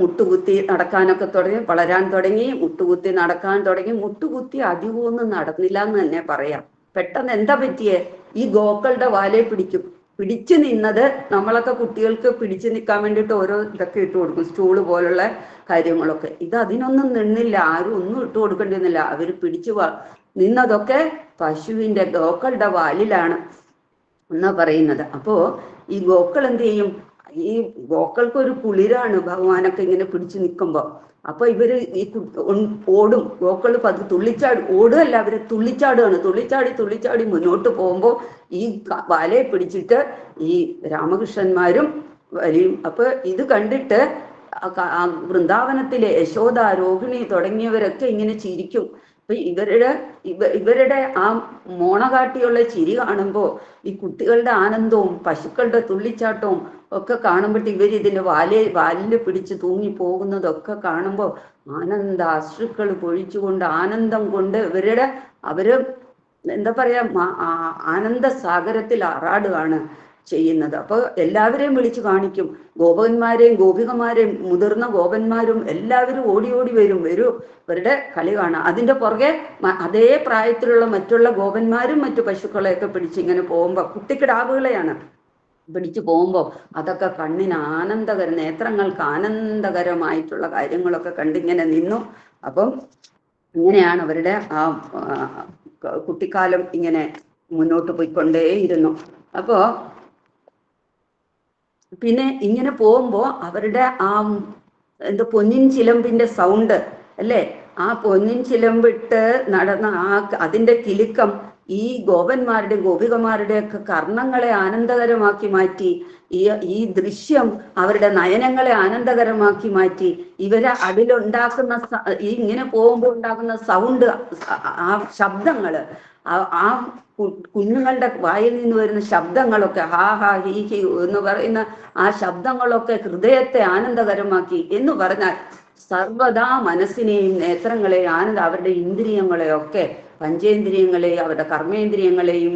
മുട്ടുകുത്തി നടക്കാനൊക്കെ തുടങ്ങി, വളരാൻ തുടങ്ങി, മുട്ടുകുത്തി നടക്കാൻ തുടങ്ങി. മുട്ടുകുത്തി അധികമൊന്നും നടന്നില്ല എന്ന് തന്നെ പറയാം. പെട്ടെന്ന് എന്താ പറ്റിയേ? ഈ ഗോക്കളുടെ വാലെ പിടിച്ചു നിന്നത്. നമ്മളൊക്കെ കുട്ടികൾക്ക് പിടിച്ചു നിൽക്കാൻ വേണ്ടിയിട്ട് ഓരോ ഇതൊക്കെ ഇട്ട് കൊടുക്കും, സ്റ്റൂള് പോലുള്ള കാര്യങ്ങളൊക്കെ. ഇത് അതിനൊന്നും നിന്നില്ല, ആരും ഒന്നും ഇട്ട് കൊടുക്കേണ്ടിരുന്നില്ല. അവര് പിടിച്ചു നിന്നതൊക്കെ പശുവിന്റെ ഗോക്കളുടെ വാലിലാണ് എന്നാ പറയുന്നത്. അപ്പോ ഈ ഗോക്കൾ എന്ത് ചെയ്യും? ഈ ഗോക്കൾക്കൊരു കുളിരാണ് ഭഗവാനൊക്കെ ഇങ്ങനെ പിടിച്ചു നിൽക്കുമ്പോ. അപ്പൊ ഇവര് ഈ ഓടും, ഗോക്കൾ തുള്ളിച്ചാടി ഓടുകയല്ല, അവര് തുള്ളിച്ചാടുകയാണ്. തുള്ളിച്ചാടി മുന്നോട്ട് പോകുമ്പോ ഈ വാലയെ പിടിച്ചിട്ട് ഈ രാമകൃഷ്ണന്മാരും വരും. അപ്പൊ ഇത് കണ്ടിട്ട് വൃന്ദാവനത്തിലെ യശോദ, രോഹിണി തുടങ്ങിയവരൊക്കെ ഇങ്ങനെ ചിരിക്കും. അപ്പൊ ഇവരുടെ ആ മോണകാട്ടിയുള്ള ചിരി കാണുമ്പോൾ ഈ കുട്ടികളുടെ ആനന്ദവും പശുക്കളുടെ തുള്ളിച്ചാട്ടവും ഒക്കെ കാണുമ്പോഴത്തെ ഇതിന്റെ വാലില് പിടിച്ച് തൂങ്ങി പോകുന്നതൊക്കെ കാണുമ്പോൾ ആനന്ദാശ്രുക്കൾ പൊഴിച്ചുകൊണ്ട് ആനന്ദം കൊണ്ട് അവര് എന്താ പറയാ, ആനന്ദ സാഗരത്തിൽ ആറാടുകയാണ് ചെയ്യുന്നത്. അപ്പൊ എല്ലാവരെയും വിളിച്ചു കാണിക്കും. ഗോപന്മാരെയും ഗോപികമാരെയും മുതിർന്ന ഗോപന്മാരും എല്ലാവരും ഓടി വരും ഇവരുടെ കളി കാണാം. അതിന്റെ പുറകെ അതേ പ്രായത്തിലുള്ള മറ്റുള്ള ഗോപന്മാരും മറ്റു പശുക്കളെയൊക്കെ പിടിച്ച് ഇങ്ങനെ പോകുമ്പോ, കുട്ടിക്കിടാവുകളെയാണ് പിടിച്ചു പോകുമ്പോൾ അതൊക്കെ കണ്ണിന് നേത്രങ്ങൾക്ക് ആനന്ദകരമായിട്ടുള്ള കാര്യങ്ങളൊക്കെ കണ്ടിങ്ങനെ നിന്നു. അപ്പം ഇങ്ങനെയാണ് അവരുടെ ആ കുട്ടിക്കാലം ഇങ്ങനെ മുന്നോട്ട് പോയിക്കൊണ്ടേയിരുന്നു. അപ്പോ പിന്നെ ഇങ്ങനെ പോകുമ്പോ അവരുടെ ആ പൊന്നിൻ ചിലമ്പിന്റെ സൗണ്ട് അല്ലേ, ആ പൊന്നിൻ ചിലമ്പിട്ട് നടന്ന അതിന്റെ കിലുക്കം ഈ ഗോപന്മാരുടെയും ഗോപികമാരുടെയൊക്കെ കർണങ്ങളെ ആനന്ദകരമാക്കി മാറ്റി. ഈ ദൃശ്യം അവരുടെ നയനങ്ങളെ ആനന്ദകരമാക്കി മാറ്റി. ഇവരെ അതിലുണ്ടാക്കുന്ന ഇങ്ങനെ പോകുമ്പോൾ ഉണ്ടാകുന്ന സൗണ്ട്, ആ ശബ്ദങ്ങള്, ആ കുഞ്ഞുങ്ങളുടെ വായിൽ നിന്ന് വരുന്ന ശബ്ദങ്ങളൊക്കെ, ഹാ ഹാ ഹീ ഹി എന്ന് പറയുന്ന ആ ശബ്ദങ്ങളൊക്കെ ഹൃദയത്തെ ആനന്ദകരമാക്കി എന്ന് പറഞ്ഞാൽ സർവദാ മനസ്സിനെയും നേത്രങ്ങളെയും അവരുടെ ഇന്ദ്രിയങ്ങളെയൊക്കെ, പഞ്ചേന്ദ്രിയങ്ങളെയും അവരുടെ കർമ്മേന്ദ്രിയങ്ങളെയും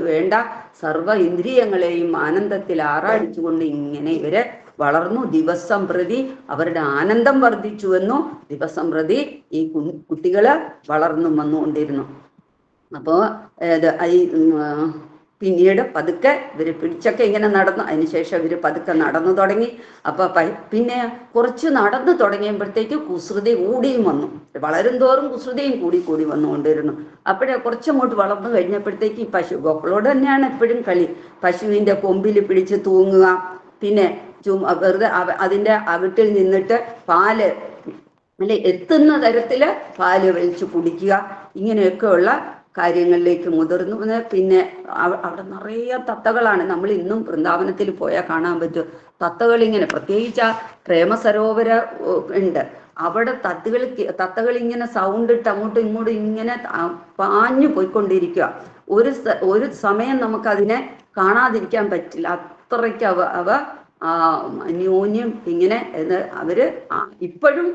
വേണ്ട സർവ ഇന്ദ്രിയങ്ങളെയും ആനന്ദത്തിൽ ആറാടിച്ചുകൊണ്ട് ഇങ്ങനെ ഇവര് വളർന്നു. ദിവസം പ്രതി അവരുടെ ആനന്ദം വർദ്ധിച്ചുവെന്നു. ദിവസം പ്രതി ഈ കുട്ടികള് വളർന്നു വന്നുകൊണ്ടിരുന്നു. അപ്പോ പിന്നീട് പതുക്കെ ഇവര് പിടിച്ചൊക്കെ ഇങ്ങനെ നടന്നു. അതിനുശേഷം ഇവര് പതുക്കെ നടന്നു തുടങ്ങി. അപ്പൊ പിന്നെ കുറച്ച് നടന്നു തുടങ്ങിയപ്പോഴത്തേക്ക് കുസൃതി കൂടിയും വന്നു. വളരും തോറും കുസൃതിയും കൂടി വന്നുകൊണ്ടിരുന്നു. അപ്പോഴേ കുറച്ചങ്ങോട്ട് വളർന്നു കഴിഞ്ഞപ്പോഴത്തേക്ക് ഈ ഗോക്കളോട് തന്നെയാണ് എപ്പോഴും കളി. പശുവിന്റെ കൊമ്പിൽ പിടിച്ച് തൂങ്ങുക, പിന്നെ വെറുതെ അതിന്റെ അകട്ടിൽ നിന്നിട്ട് പാല് അല്ലെ എത്തുന്ന തരത്തില് പാല് വലിച്ചു കുടിക്കുക, ഇങ്ങനെയൊക്കെയുള്ള കാര്യങ്ങളിലേക്ക് മുതിർന്നു. പിന്നെ അവിടെ നിറയെ തത്തകളാണ്. നമ്മൾ ഇന്നും വൃന്ദാവനത്തിൽ പോയാൽ കാണാൻ പറ്റും തത്തകൾ ഇങ്ങനെ, പ്രത്യേകിച്ച് ആ പ്രേമസരോവര ഉണ്ട് അവിടെ തത്തകൾ ഇങ്ങനെ സൗണ്ട് ഇട്ട് അങ്ങോട്ടും ഇങ്ങോട്ടും ഇങ്ങനെ പാഞ്ഞു പോയിക്കൊണ്ടിരിക്കുക. ഒരു സമയം നമുക്കതിനെ കാണാതിരിക്കാൻ പറ്റില്ല. അത്രയ്ക്ക് അവ അന്യോന്യം ഇങ്ങനെ അവര് ഇപ്പോഴും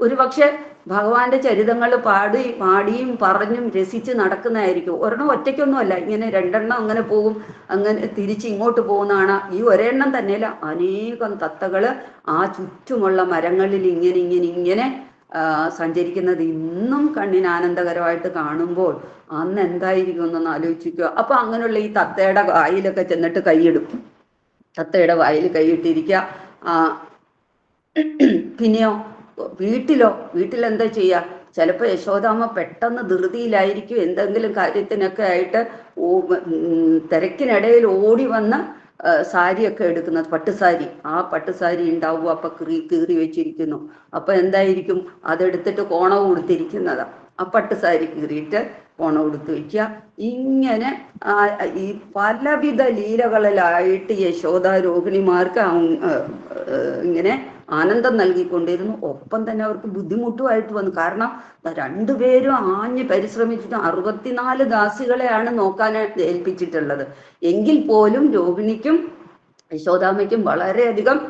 ഒരു പക്ഷെ ഭഗവാന്റെ ചരിതങ്ങൾ പാടിയും പറഞ്ഞും രസിച്ച് നടക്കുന്നതായിരിക്കും. ഒരെണ്ണം ഒറ്റയ്ക്കൊന്നുമല്ല, ഇങ്ങനെ രണ്ടെണ്ണം അങ്ങനെ പോകും, അങ്ങനെ തിരിച്ച് ഇങ്ങോട്ട് പോകുന്നതാണ്. ഈ ഒരെണ്ണം തന്നെയല്ല, അനേകം തത്തകള് ആ ചുറ്റുമുള്ള മരങ്ങളിൽ ഇങ്ങനെ ഇങ്ങനെ ഇങ്ങനെ സഞ്ചരിക്കുന്നത് ഇന്നും കണ്ണിന് ആനന്ദകരമായിട്ട് കാണുമ്പോൾ അന്ന് എന്തായിരിക്കും എന്നൊന്ന് ആലോചിക്കുക. അപ്പൊ അങ്ങനെയുള്ള ഈ തത്തയുടെ വായിലൊക്കെ ചെന്നിട്ട് കൈയിടും, തത്തയുടെ വായിൽ കൈയിട്ടിരിക്കുക. പിന്നെയോ വീട്ടിലെന്താ ചെയ്യുക? ചിലപ്പോൾ യശോദാമ്മ പെട്ടെന്ന് ധൃതിയിലായിരിക്കും, എന്തെങ്കിലും കാര്യത്തിനൊക്കെ ആയിട്ട് തിരക്കിനിടയിൽ ഓടി വന്ന് സാരിയൊക്കെ എടുക്കുന്നത്, പട്ടുസാരി, ആ പട്ടുസാരി ഉണ്ടാവും, അപ്പൊ കീറി വെച്ചിരിക്കുന്നു. അപ്പൊ എന്തായിരിക്കും? അതെടുത്തിട്ട് കോണ കൊടുത്തിരിക്കുന്നതാ. ആ പട്ടുസാരി കീറിയിട്ട് കോണ കൊടുത്ത് വയ്ക്കുക. ഇങ്ങനെ ഈ പലവിധ ലീലകളിലായിട്ട് യശോദ രോഹിണിമാർക്ക് ഇങ്ങനെ ആനന്ദം നൽകിക്കൊണ്ടിരുന്നു. ഒപ്പം തന്നെ അവർക്ക് ബുദ്ധിമുട്ടുമായിട്ട് വന്നു. കാരണം രണ്ടുപേരും ആഞ്ഞ് പരിശ്രമിച്ചിട്ട് 64 ദാസികളെയാണ് നോക്കാനായിട്ട് ഏൽപ്പിച്ചിട്ടുള്ളത്. എങ്കിൽ പോലും രോഹിണിക്കും യശോദാമ്മയ്ക്കും വളരെയധികം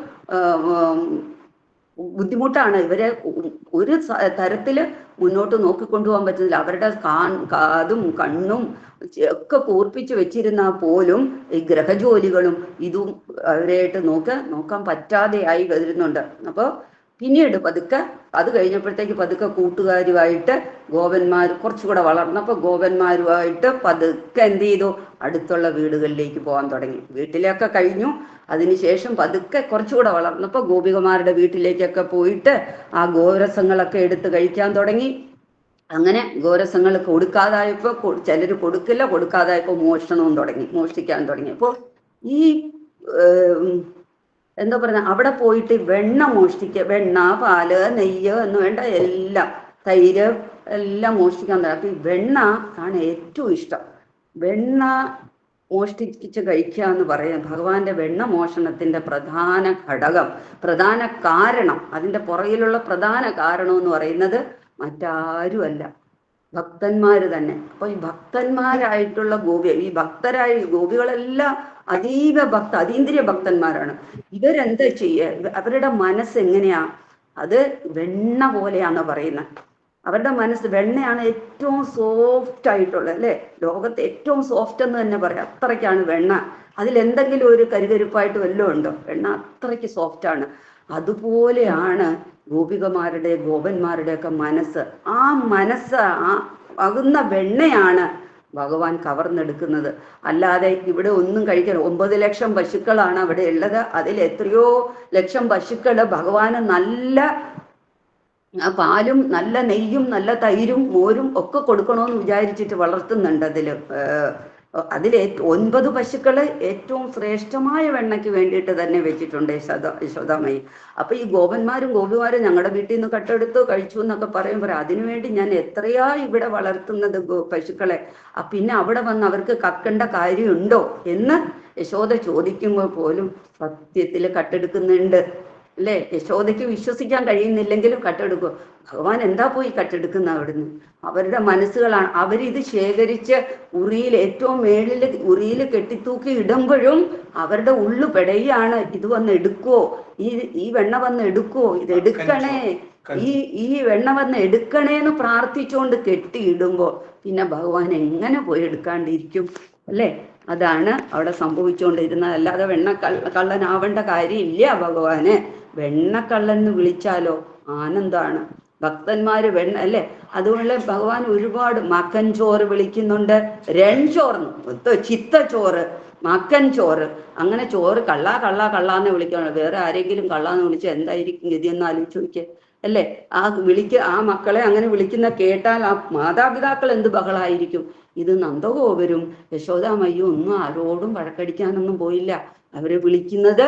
ബുദ്ധിമുട്ടാണ്. ഇവരെ ഒരു തരത്തില് മുന്നോട്ട് നോക്കിക്കൊണ്ടുപോകാൻ പറ്റുന്നില്ല. അവരുടെ കാതും കണ്ണും ഒക്കെ കൂർപ്പിച്ച് വെച്ചിരുന്നാൽ പോലും ഈ ഗ്രഹജോലികളും ഇതും അവരായിട്ട് നോക്കാൻ പറ്റാതെയായി വരുന്നുണ്ട്. അപ്പോൾ പിന്നീട് പതുക്കെ അത് കഴിഞ്ഞപ്പോഴത്തേക്ക് പതുക്കെ കൂട്ടുകാരുമായിട്ട് ഗോപന്മാർ കുറച്ചുകൂടെ വളർന്നപ്പോൾ ഗോപന്മാരുമായിട്ട് പതുക്കെ എന്ത് ചെയ്തു? അടുത്തുള്ള വീടുകളിലേക്ക് പോകാൻ തുടങ്ങി. വീട്ടിലൊക്കെ കഴിഞ്ഞു. അതിനുശേഷം പതുക്കെ കുറച്ചുകൂടെ വളർന്നപ്പോൾ ഗോപികമാരുടെ വീട്ടിലേക്കൊക്കെ പോയിട്ട് ആ ഗോരസങ്ങളൊക്കെ എടുത്ത് കഴിക്കാൻ തുടങ്ങി. അങ്ങനെ ഗോരസങ്ങൾ കൊടുക്കാതായപ്പോൾ ചിലർ കൊടുക്കാതായപ്പോൾ മോഷ്ടിക്കാൻ തുടങ്ങി. അപ്പോൾ ഈ എന്താ പറയുക, അവിടെ പോയിട്ട് വെണ്ണ വെണ്ണ, പാല്, നെയ്യ് എന്ന് വേണ്ട എല്ലാം, തൈര് എല്ലാം മോഷ്ടിക്കാൻ തുടങ്ങി. അപ്പൊ ഈ വെണ്ണ ആണ് ഏറ്റവും ഇഷ്ടം. വെണ്ണ മോഷ്ടിച്ച് കഴിക്കുക എന്ന് പറയാം ഭഗവാന്റെ വെണ്ണ മോഷണത്തിന്റെ പ്രധാന ഘടകം, പ്രധാന കാരണം, അതിന്റെ പുറകിലുള്ള പ്രധാന കാരണം എന്ന് പറയുന്നത് മറ്റാരുമല്ല, ഭക്തന്മാര് തന്നെ. അപ്പൊ ഈ ഭക്തന്മാരായിട്ടുള്ള ഈ ഗോപികളെല്ലാം അതീന്ദ്രിയ ഭക്തന്മാരാണ്. ഇവരെന്താ ചെയ്യുക? അവരുടെ മനസ്സ് എങ്ങനെയാ? അത് വെണ്ണ പോലെയാന്ന് പറയുന്നത്. അവരുടെ മനസ്സ് വെണ്ണയാണ്, ഏറ്റവും സോഫ്റ്റ് ആയിട്ടുള്ളത്, അല്ലെ? ലോകത്തെ ഏറ്റവും സോഫ്റ്റ് എന്ന് തന്നെ പറയാം. അത്രയ്ക്കാണ് വെണ്ണ. അതിലെന്തെങ്കിലും ഒരു കരുകരുപ്പായിട്ട് വല്ലതും ഉണ്ടോ? വെണ്ണ അത്രയ്ക്ക് സോഫ്റ്റാണ്. അതുപോലെയാണ് ഗോപന്മാരുടെ ഒക്കെ മനസ്സ്. ആ മനസ്സ് ആകുന്ന വെണ്ണയാണ് ഭഗവാൻ കവർന്നെടുക്കുന്നത്. അല്ലാതെ ഇവിടെ ഒന്നും കഴിക്കാൻ 9 ലക്ഷം പശുക്കളാണ് അവിടെ ഉള്ളത്. അതിൽ എത്രയോ ലക്ഷം പശുക്കള് ഭഗവാന് നല്ല പാലും നല്ല നെയ്യും നല്ല തൈരും മോരും ഒക്കെ കൊടുക്കണമെന്ന് വിചാരിച്ചിട്ട് വളർത്തുന്നുണ്ട്. അതിൽ 9 പശുക്കള് ഏറ്റവും ശ്രേഷ്ഠമായ വെണ്ണയ്ക്ക് വേണ്ടിയിട്ട് തന്നെ വെച്ചിട്ടുണ്ട് യശോദാമ്മയെ. അപ്പൊ ഈ ഗോപന്മാരും ഗോപിമാരും ഞങ്ങളുടെ വീട്ടിൽ നിന്ന് കട്ടെടുത്ത് കഴിച്ചു എന്നൊക്കെ പറയുമ്പോൾ അതിനുവേണ്ടി ഞാൻ എത്രയാ ഇവിടെ വളർത്തുന്നത് പശുക്കളെ, പിന്നെ അവിടെ വന്ന് അവർക്ക് കക്കേണ്ട കാര്യമുണ്ടോ എന്ന് യശോദ ചോദിക്കുമ്പോൾ പോലും സത്യത്തിൽ കട്ടെടുക്കുന്നുണ്ട്, അല്ലേ? യശോദയ്ക്ക് വിശ്വസിക്കാൻ കഴിയുന്നില്ലെങ്കിലും കട്ടെടുക്കും. ഭഗവാൻ എന്താ പോയി കട്ടെടുക്കുന്ന അവിടുന്ന്? അവരുടെ മനസ്സുകളാണ്. അവരിത് ശേഖരിച്ച് ഏറ്റവും മേളിൽ ഉറിയിൽ കെട്ടിത്തൂക്കി ഇടുമ്പോഴും അവരുടെ ഉള്ളു പെടയാണ്. ഇത് വന്ന് എടുക്കുവോ, ഈ വെണ്ണ വന്ന് എടുക്കുവോ, ഇത് എടുക്കണേ, ഈ വെണ്ണ വന്ന് എടുക്കണേന്ന് പ്രാർത്ഥിച്ചുകൊണ്ട് കെട്ടിയിടുമ്പോൾ പിന്നെ ഭഗവാൻ എങ്ങനെ പോയി എടുക്കാണ്ടിരിക്കും, അല്ലേ? അതാണ് അവിടെ സംഭവിച്ചുകൊണ്ടിരുന്നത്. അല്ലാതെ കള്ളനാവേണ്ട കാര്യമില്ല ഭഗവാന്. വെണ്ണക്കള്ളൻ എന്ന് വിളിച്ചാലോ ആനന്ദമാണ്. ഭക്തന്മാര് അല്ലേ? അതുകൊണ്ട് ഭഗവാൻ ഒരുപാട് മക്കൻ ചോറ് വിളിക്കുന്നുണ്ട്, രൺചോർന്ന്, ചിത്തച്ചോറ്, മക്കൻ ചോറ്, അങ്ങനെ ചോറ് കള്ളാന്ന് വിളിക്കണം. വേറെ ആരെങ്കിലും കള്ളാന്ന് വിളിച്ചാൽ എന്തായിരിക്കും ഗതിയെന്ന് ആലോചിച്ച് നോക്കിയേ, അല്ലേ? ആ മക്കളെ അങ്ങനെ വിളിക്കുന്ന കേട്ടാൽ ആ മാതാപിതാക്കൾ എന്ത് ബഹളായിരിക്കും. ഇത് നന്ദഗോപരും യശോദാമ്മയും ഒന്നും ആരോടും വഴക്കടിക്കാനൊന്നും പോയില്ല. അവരെ വിളിക്കുന്നത്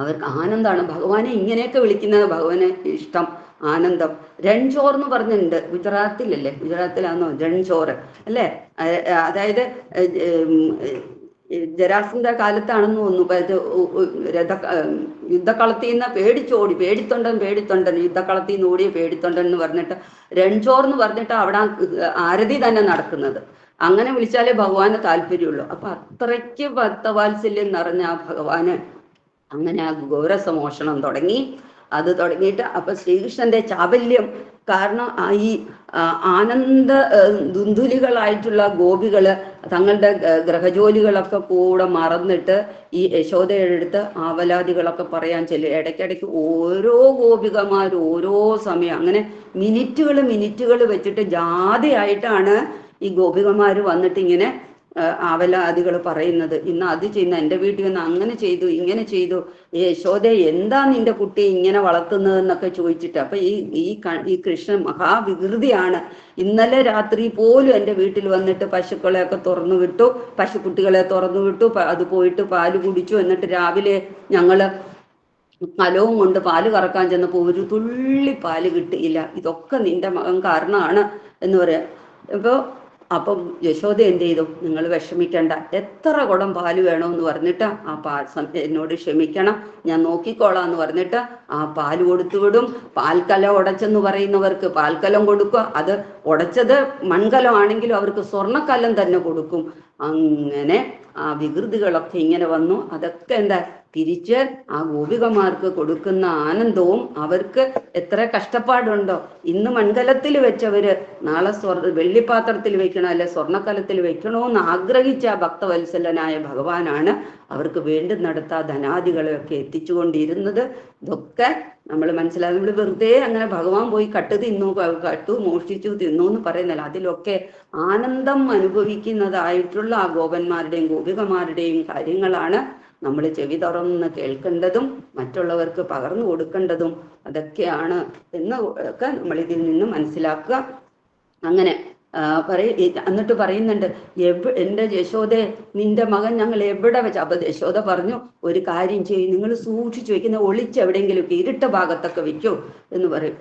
അവർക്ക് ആനന്ദമാണ്. ഭഗവാനെ ഇങ്ങനെയൊക്കെ വിളിക്കുന്നത് ഭഗവാനെ ഇഷ്ടം, ആനന്ദം. രൺചോർ എന്ന് പറഞ്ഞിട്ടുണ്ട്, ഗുജറാത്തിലാണോ രൺചോറ്, അല്ലേ? അതായത് ജരാസന്ധ കാലത്താണെന്ന് തോന്നുന്നു. യുദ്ധക്കളത്തിൽ നിന്ന് പേടിത്തൊണ്ടൻ യുദ്ധക്കളത്തിൽ നിന്ന് ഓടിയ പേടിത്തൊണ്ടൻ എന്ന് പറഞ്ഞിട്ട് രൺചോർ എന്ന് പറഞ്ഞിട്ട് അവിടെ ആരതി തന്നെ നടക്കുന്നത്. അങ്ങനെ വിളിച്ചാലേ ഭഗവാന് താല്പര്യമുള്ളൂ. അപ്പൊ അത്രയ്ക്ക് ഭക്തവാത്സല്യം നിറഞ്ഞ ആ ഭഗവാന് അങ്ങനെ ആ ഗോരസമോഷണം തുടങ്ങി. അത് തുടങ്ങിയിട്ട് അപ്പൊ ശ്രീകൃഷ്ണന്റെ ചാബല്യം കാരണം ഈ ആനന്ദ ദുന്ധുലികളായിട്ടുള്ള ഗോപികള് തങ്ങളുടെ ഗ്രഹജോലികളൊക്കെ കൂടെ മറന്നിട്ട് ഈ യശോദയുടെ അടുത്ത് ആവലാദികളൊക്കെ പറയാൻ ചെല്ലും. ഇടയ്ക്കിടയ്ക്ക് ഓരോ ഗോപികമാരും ഓരോ സമയം അങ്ങനെ മിനിറ്റുകൾ വെച്ചിട്ട് ജാതിയായിട്ടാണ് ഈ ഗോപികമാര് വന്നിട്ട് ഇങ്ങനെ ആവലാദികൾ പറയുന്നത്. ഇന്ന് അത് ചെയ്യുന്ന, എൻ്റെ വീട്ടിൽ വന്ന് അങ്ങനെ ചെയ്തു ഇങ്ങനെ ചെയ്തു, യശോദ എന്താ നിന്റെ കുട്ടിയെ ഇങ്ങനെ വളർത്തുന്നതെന്നൊക്കെ ചോദിച്ചിട്ട്. അപ്പൊ ഈ കൃഷ്ണൻ മഹാവികൃതിയാണ്. ഇന്നലെ രാത്രി പോലും എൻ്റെ വീട്ടിൽ വന്നിട്ട് പശുക്കളെയൊക്കെ തുറന്നു വിട്ടു, പശുക്കുട്ടികളെ തുറന്നു വിട്ടു, അത് പോയിട്ട് പാല് കുടിച്ചു. എന്നിട്ട് രാവിലെ ഞങ്ങള് കലവും കൊണ്ട് പാല് കറക്കാൻ ചെന്നപ്പോൾ ഒരു തുള്ളി പാല് കിട്ടിയില്ല. ഇതൊക്കെ നിന്റെ മകൻ കാരണമാണ് എന്ന് പറയാം. അപ്പം യശോദ എന്ത് ചെയ്തു? നിങ്ങൾ വിഷമിക്കണ്ട, എത്ര കുടം പാല് വേണമെന്ന് പറഞ്ഞിട്ട് എന്നോട് ക്ഷമിക്കണം, ഞാൻ നോക്കിക്കോളാം എന്ന് പറഞ്ഞിട്ട് ആ പാല് കൊടുത്തു വിടും. പാൽക്കലം ഉടച്ചെന്ന് പറയുന്നവർക്ക് പാൽക്കലം കൊടുക്കുക. അത് ഉടച്ചത് മൺകലം ആണെങ്കിലും അവർക്ക് സ്വർണ്ണക്കലം തന്നെ കൊടുക്കും. അങ്ങനെ ആ വികൃതികളൊക്കെ ഇങ്ങനെ വന്നു. അതൊക്കെ എന്താ തിരിച്ച് ആ ഗോപികമാർക്ക് കൊടുക്കുന്ന ആനന്ദവും അവർക്ക് എത്ര കഷ്ടപ്പാടുണ്ടോ. ഇന്ന് മൺകലത്തിൽ വെച്ചവര് നാളെ വെള്ളിപ്പാത്രത്തിൽ വെക്കണോ അല്ലെ സ്വർണ്ണക്കലത്തിൽ വെക്കണോന്ന് ആഗ്രഹിച്ച ഭക്തവത്സലനായ ഭഗവാനാണ് അവർക്ക് വേണ്ടുന്നിടത്ത് ആ ധനാദികളെയൊക്കെ എത്തിച്ചുകൊണ്ടിരുന്നത്. ഇതൊക്കെ നമ്മൾ മനസ്സിലാകും. നമ്മൾ വെറുതെ അങ്ങനെ ഭഗവാൻ പോയി കട്ടു മോഷ്ടിച്ചു തിന്നു എന്ന് പറയുന്നില്ല. അതിലൊക്കെ ആനന്ദം അനുഭവിക്കുന്നതായിട്ടുള്ള ആ ഗോപന്മാരുടെയും ഗോപികമാരുടെയും കാര്യങ്ങളാണ് നമ്മൾ ചെവി തുറന്ന് കേൾക്കേണ്ടതും മറ്റുള്ളവർക്ക് പകർന്നു കൊടുക്കേണ്ടതും. അതൊക്കെയാണ് എന്ന് ഒക്കെ നമ്മൾ ഇതിൽ നിന്ന് മനസ്സിലാക്കുക. അങ്ങനെ എന്നിട്ട് പറയുന്നുണ്ട്, എൻ്റെ യശോദേ നിന്റെ മകൻ ഞങ്ങൾ എവിടെ വെച്ച. അപ്പൊ യശോദ പറഞ്ഞു, ഒരു കാര്യം ചെയ്യും, നിങ്ങൾ സൂക്ഷിച്ചു വെക്കുന്ന ഒളിച്ച് എവിടെയെങ്കിലും ഇരുട്ട ഭാഗത്തൊക്കെ വെക്കൂ എന്ന് പറയും.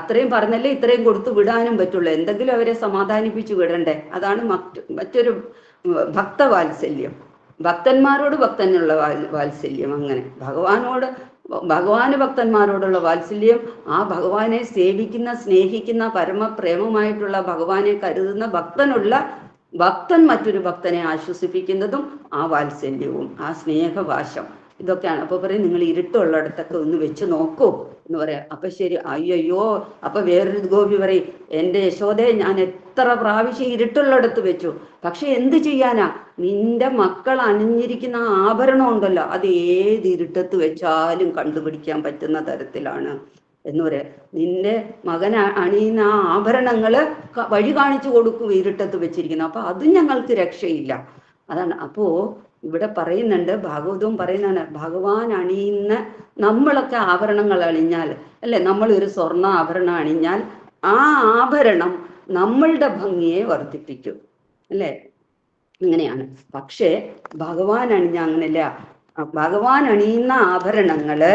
അത്രയും പറഞ്ഞല്ലേ ഇത്രയും കൊടുത്തു വിടാനും പറ്റുള്ളൂ. എന്തെങ്കിലും അവരെ സമാധാനിപ്പിച്ചു വിടണ്ടേ. അതാണ് മറ്റൊരു ഭക്തവാത്സല്യം. ഭക്തന്മാരോട് ഭക്തനുള്ള വാത്സല്യം. അങ്ങനെ ഭഗവാന് ഭക്തന്മാരോടുള്ള വാത്സല്യം, ആ ഭഗവാനെ സേവിക്കുന്ന സ്നേഹിക്കുന്ന പരമപ്രേമമായിട്ടുള്ള ഭഗവാനെ കരുതുന്ന ഭക്തൻ മറ്റൊരു ഭക്തനെ ആശ്വസിപ്പിക്കുന്നതും ആ വാത്സല്യവും ആ സ്നേഹവാശം ഇതൊക്കെയാണ്. അപ്പൊ പറയും, നിങ്ങൾ ഇരുട്ടുള്ളിടത്തൊക്കെ ഒന്ന് വെച്ച് നോക്കൂ എന്ന് പറയാം. അപ്പൊ ശരി, അയ്യോ. അപ്പൊ വേറൊരു ഗോപി പറയും, എൻ്റെ യശോദയെ ഞാൻ എത്ര പ്രാവശ്യം ഇരുട്ടുള്ളിടത്ത് വെച്ചു, പക്ഷെ എന്ത് ചെയ്യാനാ, നിന്റെ മക്കൾ അണിഞ്ഞിരിക്കുന്ന ആഭരണം ഉണ്ടല്ലോ, അത് ഏത് ഇരുട്ടത്ത് വെച്ചാലും കണ്ടുപിടിക്കാൻ പറ്റുന്ന തരത്തിലാണ് എന്ന് പറയാം. നിന്റെ മകൻ അണിയുന്ന ആ ആഭരണങ്ങള് വഴി കാണിച്ചു കൊടുക്കും ഇരുട്ടത്ത് വെച്ചിരിക്കുന്നു. അപ്പൊ അതും ഞങ്ങൾക്ക് രക്ഷയില്ല. അതാണ്. അപ്പോ ഇവിടെ പറയുന്നുണ്ട്, ഭാഗവതവും പറയുന്നതാണ്, ഭഗവാൻ അണിയുന്ന നമ്മളൊക്കെ ആഭരണങ്ങൾ അണിഞ്ഞാൽ അല്ലെ, നമ്മളൊരു സ്വർണ്ണ ആഭരണം അണിഞ്ഞാൽ ആ ആഭരണം നമ്മളുടെ ഭംഗിയെ വർദ്ധിപ്പിക്കും അല്ലെ, അങ്ങനെയാണ്. പക്ഷേ ഭഗവാൻ അണിഞ്ഞ അങ്ങനെയല്ല. ഭഗവാൻ അണിയുന്ന ആഭരണങ്ങള്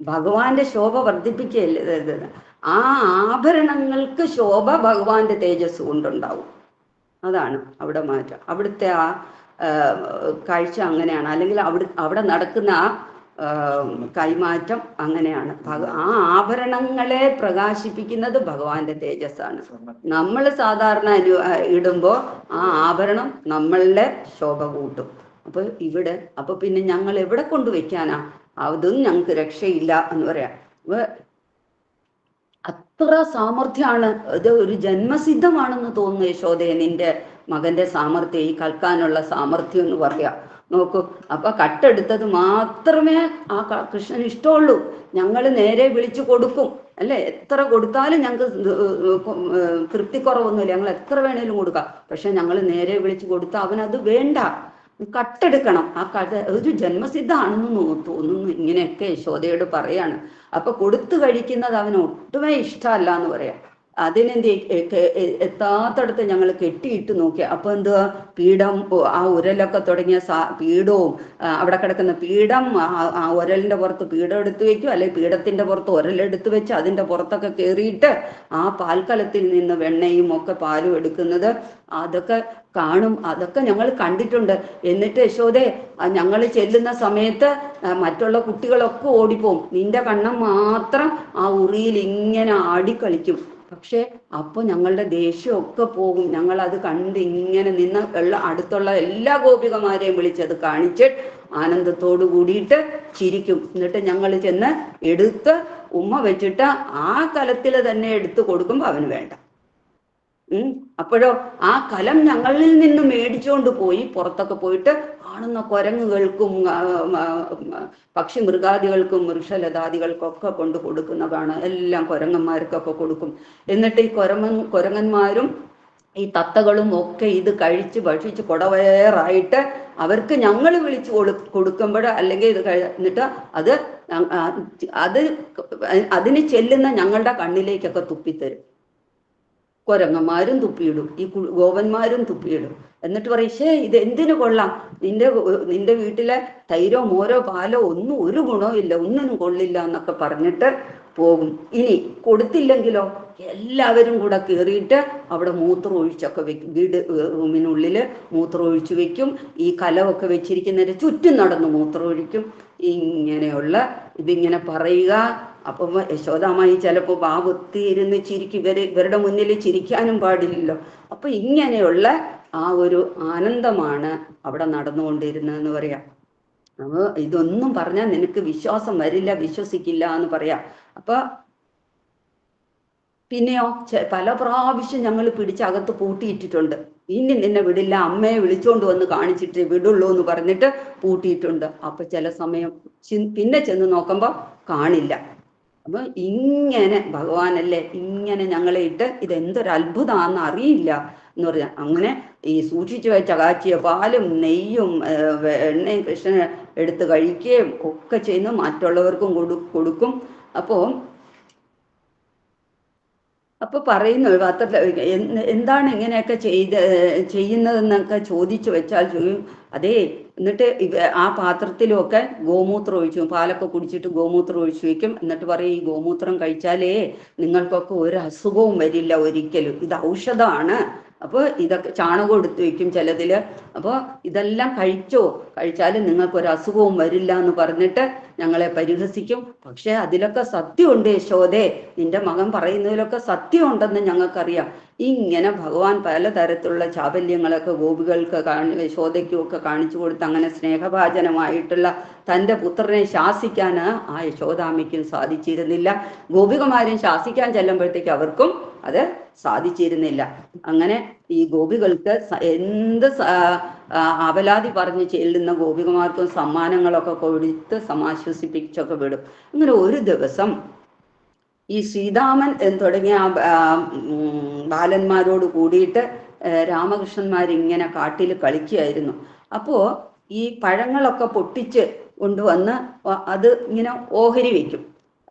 ഭഗവാന്റെ ശോഭ വർദ്ധിപ്പിക്കുകയല്ല, ആ ആഭരണങ്ങൾക്ക് ശോഭ ഭഗവാന്റെ തേജസ് കൊണ്ടുണ്ടാവും. അതാണ് അവിടെ മാറ്റം. അവിടുത്തെ ആ കാഴ്ച അങ്ങനെയാണ്. അല്ലെങ്കിൽ അവിടെ നടക്കുന്ന ആ കൈമാറ്റം അങ്ങനെയാണ്. ആ ആഭരണങ്ങളെ പ്രകാശിപ്പിക്കുന്നത് ഭഗവാന്റെ തേജസ്സാണ്. നമ്മൾ സാധാരണ ഇടുമ്പോൾ ആ ആഭരണം നമ്മളുടെ ശോഭ കൂട്ടും. അപ്പൊ പിന്നെ ഞങ്ങൾ എവിടെ കൊണ്ടുവയ്ക്കാനാ? അതും ഞങ്ങൾക്ക് രക്ഷയില്ല എന്ന് പറയാം. അത്ര സാമർഥ്യമാണ്. ഇത് ഒരു ജന്മസിദ്ധമാണെന്ന് തോന്നുന്നു യശോദയെ നിന്റെ മകന്റെ സാമർഥ്യം, ഈ കൽക്കാനുള്ള സാമർഥ്യം എന്ന് പറയാം. നോക്കൂ, അപ്പൊ കട്ടെടുത്തത് മാത്രമേ ആ കൃഷ്ണന് ഇഷ്ടമുള്ളൂ. ഞങ്ങൾ നേരെ വിളിച്ചു കൊടുക്കും അല്ലെ, എത്ര കൊടുത്താലും ഞങ്ങൾക്ക് തൃപ്തിക്കുറവൊന്നുമില്ല, ഞങ്ങൾ എത്ര വേണേലും കൊടുക്കാം. പക്ഷെ ഞങ്ങൾ നേരെ വിളിച്ചു കൊടുത്താൽ അവനത് വേണ്ട, കട്ടെടുക്കണം. ആ ഒരു ജന്മസിദ്ധമാണെന്ന് തോന്നുന്നു. ഇങ്ങനെയൊക്കെ യശോദയോട് പറയാണ്. അപ്പൊ കൊടുത്തു കഴിക്കുന്നത് അവന് ഒട്ടുമേ ഇഷ്ടമല്ല എന്ന് പറയാം. അതിനെന്ത് എത്താത്തടത്ത് ഞങ്ങൾ കെട്ടിയിട്ട് നോക്കി. അപ്പൊ എന്തുവാ, പീഠം, ആ ഉരലൊക്കെ തുടങ്ങിയ പീഠവും അവിടെ കിടക്കുന്ന പീഠം, ആ ഉരലിന്റെ പുറത്ത് പീഠം എടുത്തു വെക്കും, അല്ലെങ്കിൽ പീഠത്തിന്റെ പുറത്ത് ഉരലെടുത്ത് വെച്ച് അതിന്റെ പുറത്തൊക്കെ കയറിയിട്ട് ആ പാൽക്കലത്തിൽ നിന്ന് വെണ്ണയും ഒക്കെ പാലും എടുക്കുന്നത് അതൊക്കെ കാണും. അതൊക്കെ ഞങ്ങൾ കണ്ടിട്ടുണ്ട്. എന്നിട്ട് യശോദേ, ഞങ്ങൾ ചെല്ലുന്ന സമയത്ത് മറ്റുള്ള കുട്ടികളൊക്കെ ഓടിപ്പോവും, നിന്റെ കണ്ണം മാത്രം ആ ഉറിയിൽ ഇങ്ങനെ ആടിക്കളിക്കും. പക്ഷെ അപ്പൊ ഞങ്ങളുടെ ദേഷ്യമൊക്കെ പോകും. ഞങ്ങൾ അത് കണ്ട് ഇങ്ങനെ നിന്ന് അടുത്തുള്ള എല്ലാ ഗോപികമാരെയും വിളിച്ചത് കാണിച്ച് ആനന്ദത്തോട് കൂടിയിട്ട് ചിരിക്കും. എന്നിട്ട് ഞങ്ങൾ ചെന്ന് എടുത്ത് ഉമ്മ വെച്ചിട്ട് ആ കലത്തിൽ തന്നെ എടുത്തു കൊടുക്കുമ്പോൾ അവന് വേണ്ട. അപ്പോഴോ ആ കലം ഞങ്ങളിൽ നിന്ന് മേടിച്ചുകൊണ്ട് പോയി പുറത്തൊക്കെ പോയിട്ട് കാണുന്ന കുരങ്ങുകൾക്കും പക്ഷി മൃഗാദികൾക്കും വൃക്ഷലതാദികൾക്കൊക്കെ കൊണ്ട് കൊടുക്കുന്നതാണ്. എല്ലാം കുരങ്ങന്മാർക്കൊക്കെ കൊടുക്കും. എന്നിട്ട് ഈ കുരങ്ങന്മാരും ഈ തത്തകളും ഒക്കെ ഇത് കഴിച്ച് ഭക്ഷിച്ച് കുടവയറായിട്ട് അവർക്ക് ഞങ്ങൾ വിളിച്ചു കൊടുക്കുമ്പോൾ അല്ലെങ്കിൽ ഇത് എന്നിട്ട് അത് അതിന് ചെല്ലുന്ന ഞങ്ങളുടെ കണ്ണിലേക്കൊക്കെ തുപ്പിത്തരും. കുരങ്ങന്മാരും തുപ്പിയിടും, ഈ ഗോപന്മാരും തുപ്പിയിടും. എന്നിട്ട് പറയും, ഇത് എന്തിനു കൊള്ളാം, നിന്റെ വീട്ടിലെ തൈരോ മോരോ പാലോ ഒന്നും ഒരു ഗുണവും ഇല്ല, ഒന്നിനും കൊള്ളില്ല എന്നൊക്കെ പറഞ്ഞിട്ട് പോകും. ഇനി കൊടുത്തില്ലെങ്കിലോ എല്ലാവരും കൂടെ കയറിയിട്ട് അവിടെ മൂത്രം ഒഴിച്ചൊക്കെ വെക്കും. വീട് റൂമിനുള്ളിൽ മൂത്രം ഒഴിച്ചു വെക്കും. ഈ കലമൊക്കെ വെച്ചിരിക്കുന്നതിന് ചുറ്റും നടന്ന് മൂത്രം ഒഴിക്കും. ഇങ്ങനെയുള്ള ഇതിങ്ങനെ പറയുക. അപ്പം യശോദാമായി ചിലപ്പോൾ ഇരുന്ന് ചിരിക്കും. ഇവരുടെ മുന്നിൽ ചിരിക്കാനും പാടില്ലല്ലോ. അപ്പൊ ഇങ്ങനെയുള്ള ആ ഒരു ആനന്ദമാണ് അവിടെ നടന്നുകൊണ്ടിരുന്നതെന്ന് പറയാം. അപ്പൊ ഇതൊന്നും പറഞ്ഞാൽ നിനക്ക് വിശ്വാസം വരില്ല, വിശ്വസിക്കില്ല എന്ന് പറയാം. അപ്പൊ പിന്നെയോ പല പ്രാവശ്യം ഞങ്ങൾ പിടിച്ചകത്ത് പൂട്ടിയിട്ടിട്ടുണ്ട്. ഇനി നിന്നെ വിടില്ല, അമ്മയെ വിളിച്ചോണ്ട് വന്ന് കാണിച്ചിട്ട് വിടുള്ളൂ എന്ന് പറഞ്ഞിട്ട് പൂട്ടിയിട്ടുണ്ട്. അപ്പൊ ചില സമയം പിന്നെ ചെന്ന് നോക്കുമ്പോ കാണില്ല. അപ്പൊ ഇങ്ങനെ ഭഗവാനല്ലേ ഇങ്ങനെ ഞങ്ങളെ ഇട്ട് ഇതെന്തൊരു അത്ഭുതമാണെന്ന് അറിയില്ല എന്ന് പറഞ്ഞാൽ അങ്ങനെ ഈ സൂക്ഷിച്ചു വെച്ച കാച്ചിയ പാലും നെയ്യും എണ്ണയും കൃഷ്ണന് എടുത്ത് കഴിക്കുകയും ഒക്കെ ചെയ്യുന്നു, മറ്റുള്ളവർക്കും കൊടുക്കും. അപ്പൊ പറയുന്നു എന്താണ് ഇങ്ങനെയൊക്കെ ചെയ്യുന്നതെന്നൊക്കെ ചോദിച്ചു വെച്ചാൽ അതേ, എന്നിട്ട് ആ പാത്രത്തിലുമൊക്കെ ഗോമൂത്രം ഒഴിച്ചു, പാലൊക്കെ കുടിച്ചിട്ട് ഗോമൂത്രം ഒഴിച്ചു വെക്കും. എന്നിട്ട് പറയും, ഈ ഗോമൂത്രം കഴിച്ചാലേ നിങ്ങൾക്കൊക്കെ ഒരു അസുഖവും വരില്ല ഒരിക്കലും, ഇത് ഔഷധമാണ്. അപ്പോൾ ഇതൊക്കെ ചാണകം എടുത്ത് വെക്കും ചിലതില്. അപ്പോൾ ഇതെല്ലാം കഴിച്ചാലും നിങ്ങൾക്കൊരു അസുഖവും വരില്ല എന്ന് പറഞ്ഞിട്ട് ഞങ്ങളെ പരിഹസിക്കും. പക്ഷെ അതിലൊക്കെ സത്യമുണ്ട് യശോദേ, നിന്റെ മകൻ പറയുന്നതിലൊക്കെ സത്യമുണ്ടെന്ന് ഞങ്ങൾക്കറിയാം. ഇങ്ങനെ ഭഗവാൻ പലതരത്തിലുള്ള ചാബല്യങ്ങളൊക്കെ ഗോപികൾക്ക് യശോദയ്ക്കും ഒക്കെ കാണിച്ചു കൊടുത്ത് അങ്ങനെ സ്നേഹഭാജനമായിട്ടുള്ള തൻ്റെ പുത്രനെ ശാസിക്കാൻ ആ യശോദാമ്മയ്ക്കും സാധിച്ചിരുന്നില്ല. ഗോപികമാരും ശാസിക്കാൻ ചെല്ലുമ്പോഴത്തേക്ക് അവർക്കും അത് സാധിച്ചിരുന്നില്ല. അങ്ങനെ ഈ ഗോപികൾക്ക് എന്ത് അപലാതി പറഞ്ഞ് ചെല്ലുന്ന ഗോപികമാർക്കും സമ്മാനങ്ങളൊക്കെ കൊടുത്ത് സമാശ്വസിപ്പിച്ചൊക്കെ വിടും. അങ്ങനെ ഒരു ദിവസം ഈ ശ്രീരാമൻ തുടങ്ങിയ ബാലന്മാരോട് കൂടിയിട്ട് രാമകൃഷ്ണന്മാരിങ്ങനെ കാട്ടിൽ കളിക്കുകയായിരുന്നു. അപ്പോൾ ഈ പഴങ്ങളൊക്കെ പൊട്ടിച്ച് കൊണ്ടുവന്ന് അത് ഇങ്ങനെ ഓഹരി വെക്കും.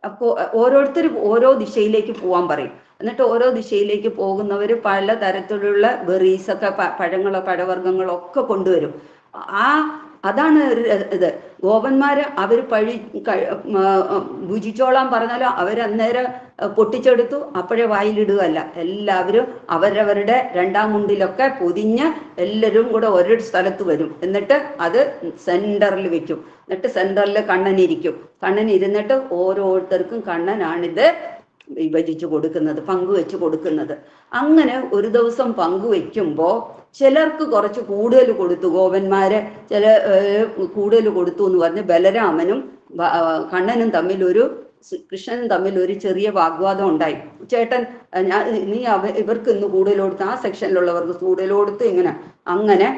അപ്പോൾ ഓരോരുത്തരും ഓരോ ദിശയിലേക്ക് പോകാൻ പറയും. എന്നിട്ട് ഓരോ ദിശയിലേക്ക് പോകുന്നവർ പലതരത്തിലുള്ള ബെറീസൊക്കെ പഴവർഗ്ഗങ്ങളോ ഒക്കെ കൊണ്ടുവരും. അതാണ് ഇത്. ഗോപന്മാര് അവർ ഭുജിച്ചോളാൻ പറഞ്ഞാലും അവരന്നേരം പൊട്ടിച്ചെടുത്തു അപ്പോഴേ വായിലിടുകയല്ല. എല്ലാവരും അവരവരുടെ രണ്ടാം മുണ്ടിലൊക്കെ പൊതിഞ്ഞ് എല്ലാവരും കൂടെ ഒരു സ്ഥലത്ത് വരും. എന്നിട്ട് അത് സെന്ററിൽ വെക്കും. എന്നിട്ട് സെന്ററിൽ കണ്ണനിരിക്കും. കണ്ണനിരുന്നിട്ട് ഓരോരുത്തർക്കും കണ്ണനാണിത് വിഭജിച്ചു കൊടുക്കുന്നത്, പങ്കുവെച്ച് കൊടുക്കുന്നത്. അങ്ങനെ ഒരു ദിവസം പങ്കുവെക്കുമ്പോൾ ചിലർക്ക് കുറച്ച് കൂടുതൽ കൊടുത്തു. ഗോപന്മാര് കൂടുതൽ കൊടുത്തു എന്ന് പറഞ്ഞ് ബലരാമനും കണ്ണനും കൃഷ്ണനും തമ്മിൽ ഒരു ചെറിയ വാഗ്വാദം ഉണ്ടായി. ചേട്ടൻ നീ ഇവർക്ക് ഇന്ന് കൂടുതൽ കൊടുത്തു, ആ സെക്ഷനിലുള്ളവർക്ക് കൂടുതൽ കൊടുത്തു, അങ്ങനെ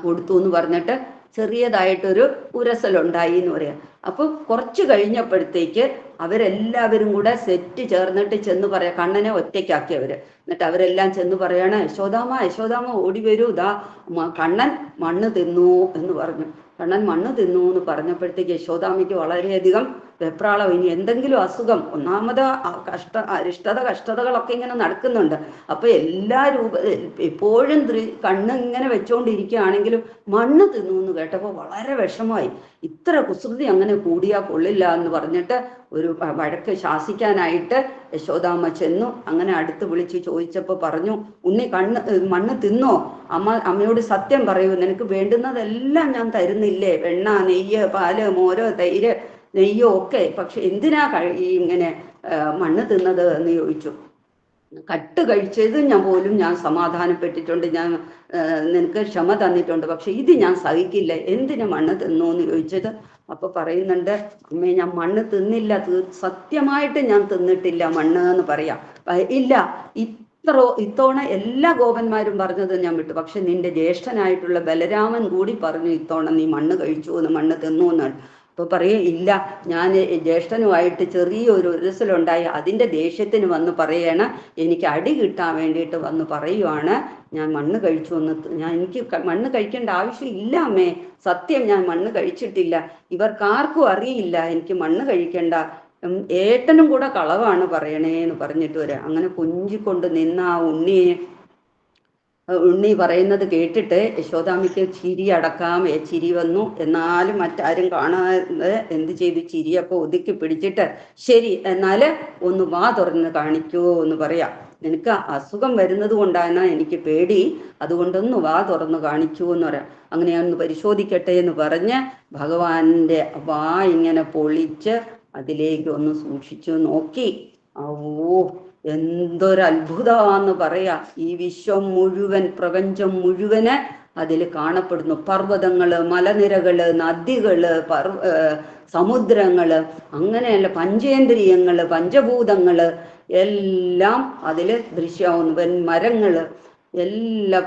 കൊടുത്തു എന്ന് പറഞ്ഞിട്ട് ചെറിയതായിട്ടൊരു ഉരസലുണ്ടായി എന്ന് പറയാം. അപ്പൊ കുറച്ച് കഴിഞ്ഞപ്പോഴത്തേക്ക് അവരെല്ലാവരും കൂടെ സെറ്റ് ചേർന്നിട്ട് ചെന്ന് പറയാം. കണ്ണനെ ഒറ്റയ്ക്കാക്കിയവര്. എന്നിട്ട് അവരെല്ലാം ചെന്ന് പറയാണ്, യശോദാമ്മ ഓടി വരൂ, കണ്ണൻ മണ്ണ് തിന്നു എന്ന് പറഞ്ഞു. കണ്ണൻ മണ്ണ് തിന്നു എന്ന് പറഞ്ഞപ്പോഴത്തേക്ക് യശോദാമ്മയ്ക്ക് വളരെയധികം വെപ്രാളം. ഇനി എന്തെങ്കിലും അസുഖം, ഒന്നാമത് കഷ്ടതകളൊക്കെ ഇങ്ങനെ നടക്കുന്നുണ്ട്. അപ്പൊ എല്ലാ എപ്പോഴും കണ്ണിങ്ങനെ വെച്ചോണ്ടിരിക്കുകയാണെങ്കിലും മണ്ണ് തിന്നു എന്ന് കേട്ടപ്പോൾ വളരെ വിഷമമായി. ഇത്ര കുസൃതി അങ്ങനെ കൂടിയാ കൊള്ളില്ല എന്ന് പറഞ്ഞിട്ട് ഒരു വഴക്ക് ശാസിക്കാനായിട്ട് യശോദാമ്മ ചെന്നു. അങ്ങനെ അടുത്ത് വിളിച്ച് ചോദിച്ചപ്പോൾ പറഞ്ഞു, ഉണ്ണി മണ്ണ് തിന്നോ? അമ്മയോട് സത്യം പറയൂ, നിനക്ക് വേണ്ടുന്നതെല്ലാം ഞാൻ തരുന്നില്ലേ? വെണ്ണ, നെയ്യ്, പാല്, മോര്, തൈര് നെയ്യോ ഒക്കെ, പക്ഷെ എന്തിനാ ഈ ഇങ്ങനെ മണ്ണ് തിന്നത് എന്ന് ചോദിച്ചു. കട്ട് കഴിച്ചത് ഞാൻ സമാധാനപ്പെട്ടിട്ടുണ്ട്, ഞാൻ നിനക്ക് ക്ഷമ തന്നിട്ടുണ്ട്, പക്ഷെ ഇത് ഞാൻ സഹിക്കില്ല, എന്തിനു മണ്ണ് തിന്നു എന്ന് ചോദിച്ചത്. അപ്പൊ പറയുന്നുണ്ട്, അമ്മേ ഞാൻ മണ്ണ് തിന്നില്ല, സത്യമായിട്ട് ഞാൻ തിന്നിട്ടില്ല മണ്ണ് എന്ന് പറയാം. ഇല്ല, ഇത്തവണ എല്ലാ ഗോപന്മാരും പറഞ്ഞത് ഞാൻ വിട്ടു, പക്ഷെ നിന്റെ ജ്യേഷ്ഠനായിട്ടുള്ള ബലരാമൻ കൂടി പറഞ്ഞു ഇത്തവണ നീ മണ്ണ് കഴിച്ചു എന്ന്, മണ്ണ് തിന്നു എന്നാണ്. അപ്പൊ പറയും, ഇല്ല, ഞാൻ ജ്യേഷ്ഠനുമായിട്ട് ചെറിയൊരു ഉരസലുണ്ടായി, അതിൻ്റെ ദേഷ്യത്തിന് വന്ന് പറയണ, എനിക്ക് അടി കിട്ടാൻ വേണ്ടിയിട്ട് വന്ന് പറയുവാണ് ഞാൻ മണ്ണ് കഴിച്ചു എന്ന്. എനിക്ക് മണ്ണ് കഴിക്കേണ്ട ആവശ്യം ഇല്ല അമ്മേ, സത്യം ഞാൻ മണ്ണ് കഴിച്ചിട്ടില്ല, ഇവർക്കാർക്കും അറിയില്ല എനിക്ക് മണ്ണ് കഴിക്കേണ്ട, ഏട്ടനും കൂടെ കളവാണ് പറയണേന്ന് പറഞ്ഞിട്ട് വരാം. അങ്ങനെ കുഞ്ചിക്കൊണ്ട് നിന്ന ആ ഉണ്ണി പറയുന്നത് കേട്ടിട്ട് യശോദാമ്മയ്ക്ക് ചിരി അടക്കാം ചിരി വന്നു. എന്നാലും മറ്റാരും കാണാതെ എന്ത് ചെയ്തു, ചിരിയൊക്കെ ഒതുക്കി പിടിച്ചിട്ട്, ശരി എന്നാൽ ഒന്ന് വാ തുറന്ന് കാണിക്കൂ എന്ന് പറയാം. നിനക്ക് അസുഖം വരുന്നത് കൊണ്ടാണ് എനിക്ക് പേടി, അതുകൊണ്ടൊന്ന് വാ തുറന്ന് കാണിക്കൂ എന്ന് പറയാം. അങ്ങനെ ഒന്ന് പരിശോധിക്കട്ടെ എന്ന് പറഞ്ഞ് ഭഗവാന്റെ വാ ഇങ്ങനെ പൊളിച്ച് അതിലേക്ക് ഒന്ന് സൂക്ഷിച്ചു നോക്കി. ഓ, എന്തൊരത്ഭുതമാന്ന് പറയാ. ഈ വിശ്വം മുഴുവൻ, പ്രപഞ്ചം മുഴുവന് അതിൽ കാണപ്പെടുന്നു. പർവ്വതങ്ങള്, മലനിരകള്, നദികള്, സമുദ്രങ്ങള്, അങ്ങനെയല്ല പഞ്ചേന്ദ്രിയങ്ങള്, പഞ്ചഭൂതങ്ങള് എല്ലാം അതില് ദൃശ്യമാവുന്നു. മരങ്ങള്, എല്ലാ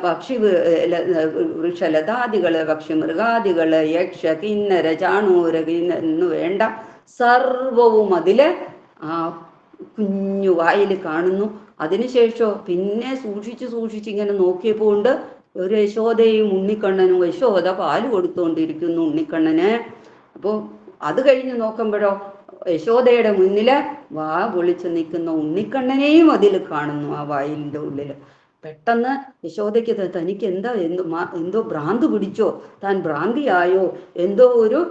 വൃക്ഷലതാദികള്, പക്ഷിമൃഗാദികള്, യക്ഷ കിന്നര ചാണൂര എന്ന് വേണ്ട സർവവും അതില് ആ കുഞ്ഞു വായിൽ കാണുന്നു. അതിനുശേഷം പിന്നെ സൂക്ഷിച്ച് ഇങ്ങനെ നോക്കിയപ്പോണ്ട് ഒരു യശോദയും ഉണ്ണിക്കണ്ണനും, യശോദ പാല് കൊടുത്തുകൊണ്ടിരിക്കുന്നു ഉണ്ണിക്കണ്ണന്. അപ്പോൾ അത് കഴിഞ്ഞ് നോക്കുമ്പോഴോ യശോദയുടെ മുന്നില് വാ പൊളിച്ച് നിൽക്കുന്ന ഉണ്ണിക്കണ്ണനെയും അതിൽ കാണുന്നു, ആ വായിലിൻ്റെ ഉള്ളില്. പെട്ടെന്ന് യശോദയ്ക്ക് തനിക്ക് എന്തോ ഭ്രാന്ത് പിടിച്ചോ, താൻ ഭ്രാന്തിയായോ, എന്തോ ഒരു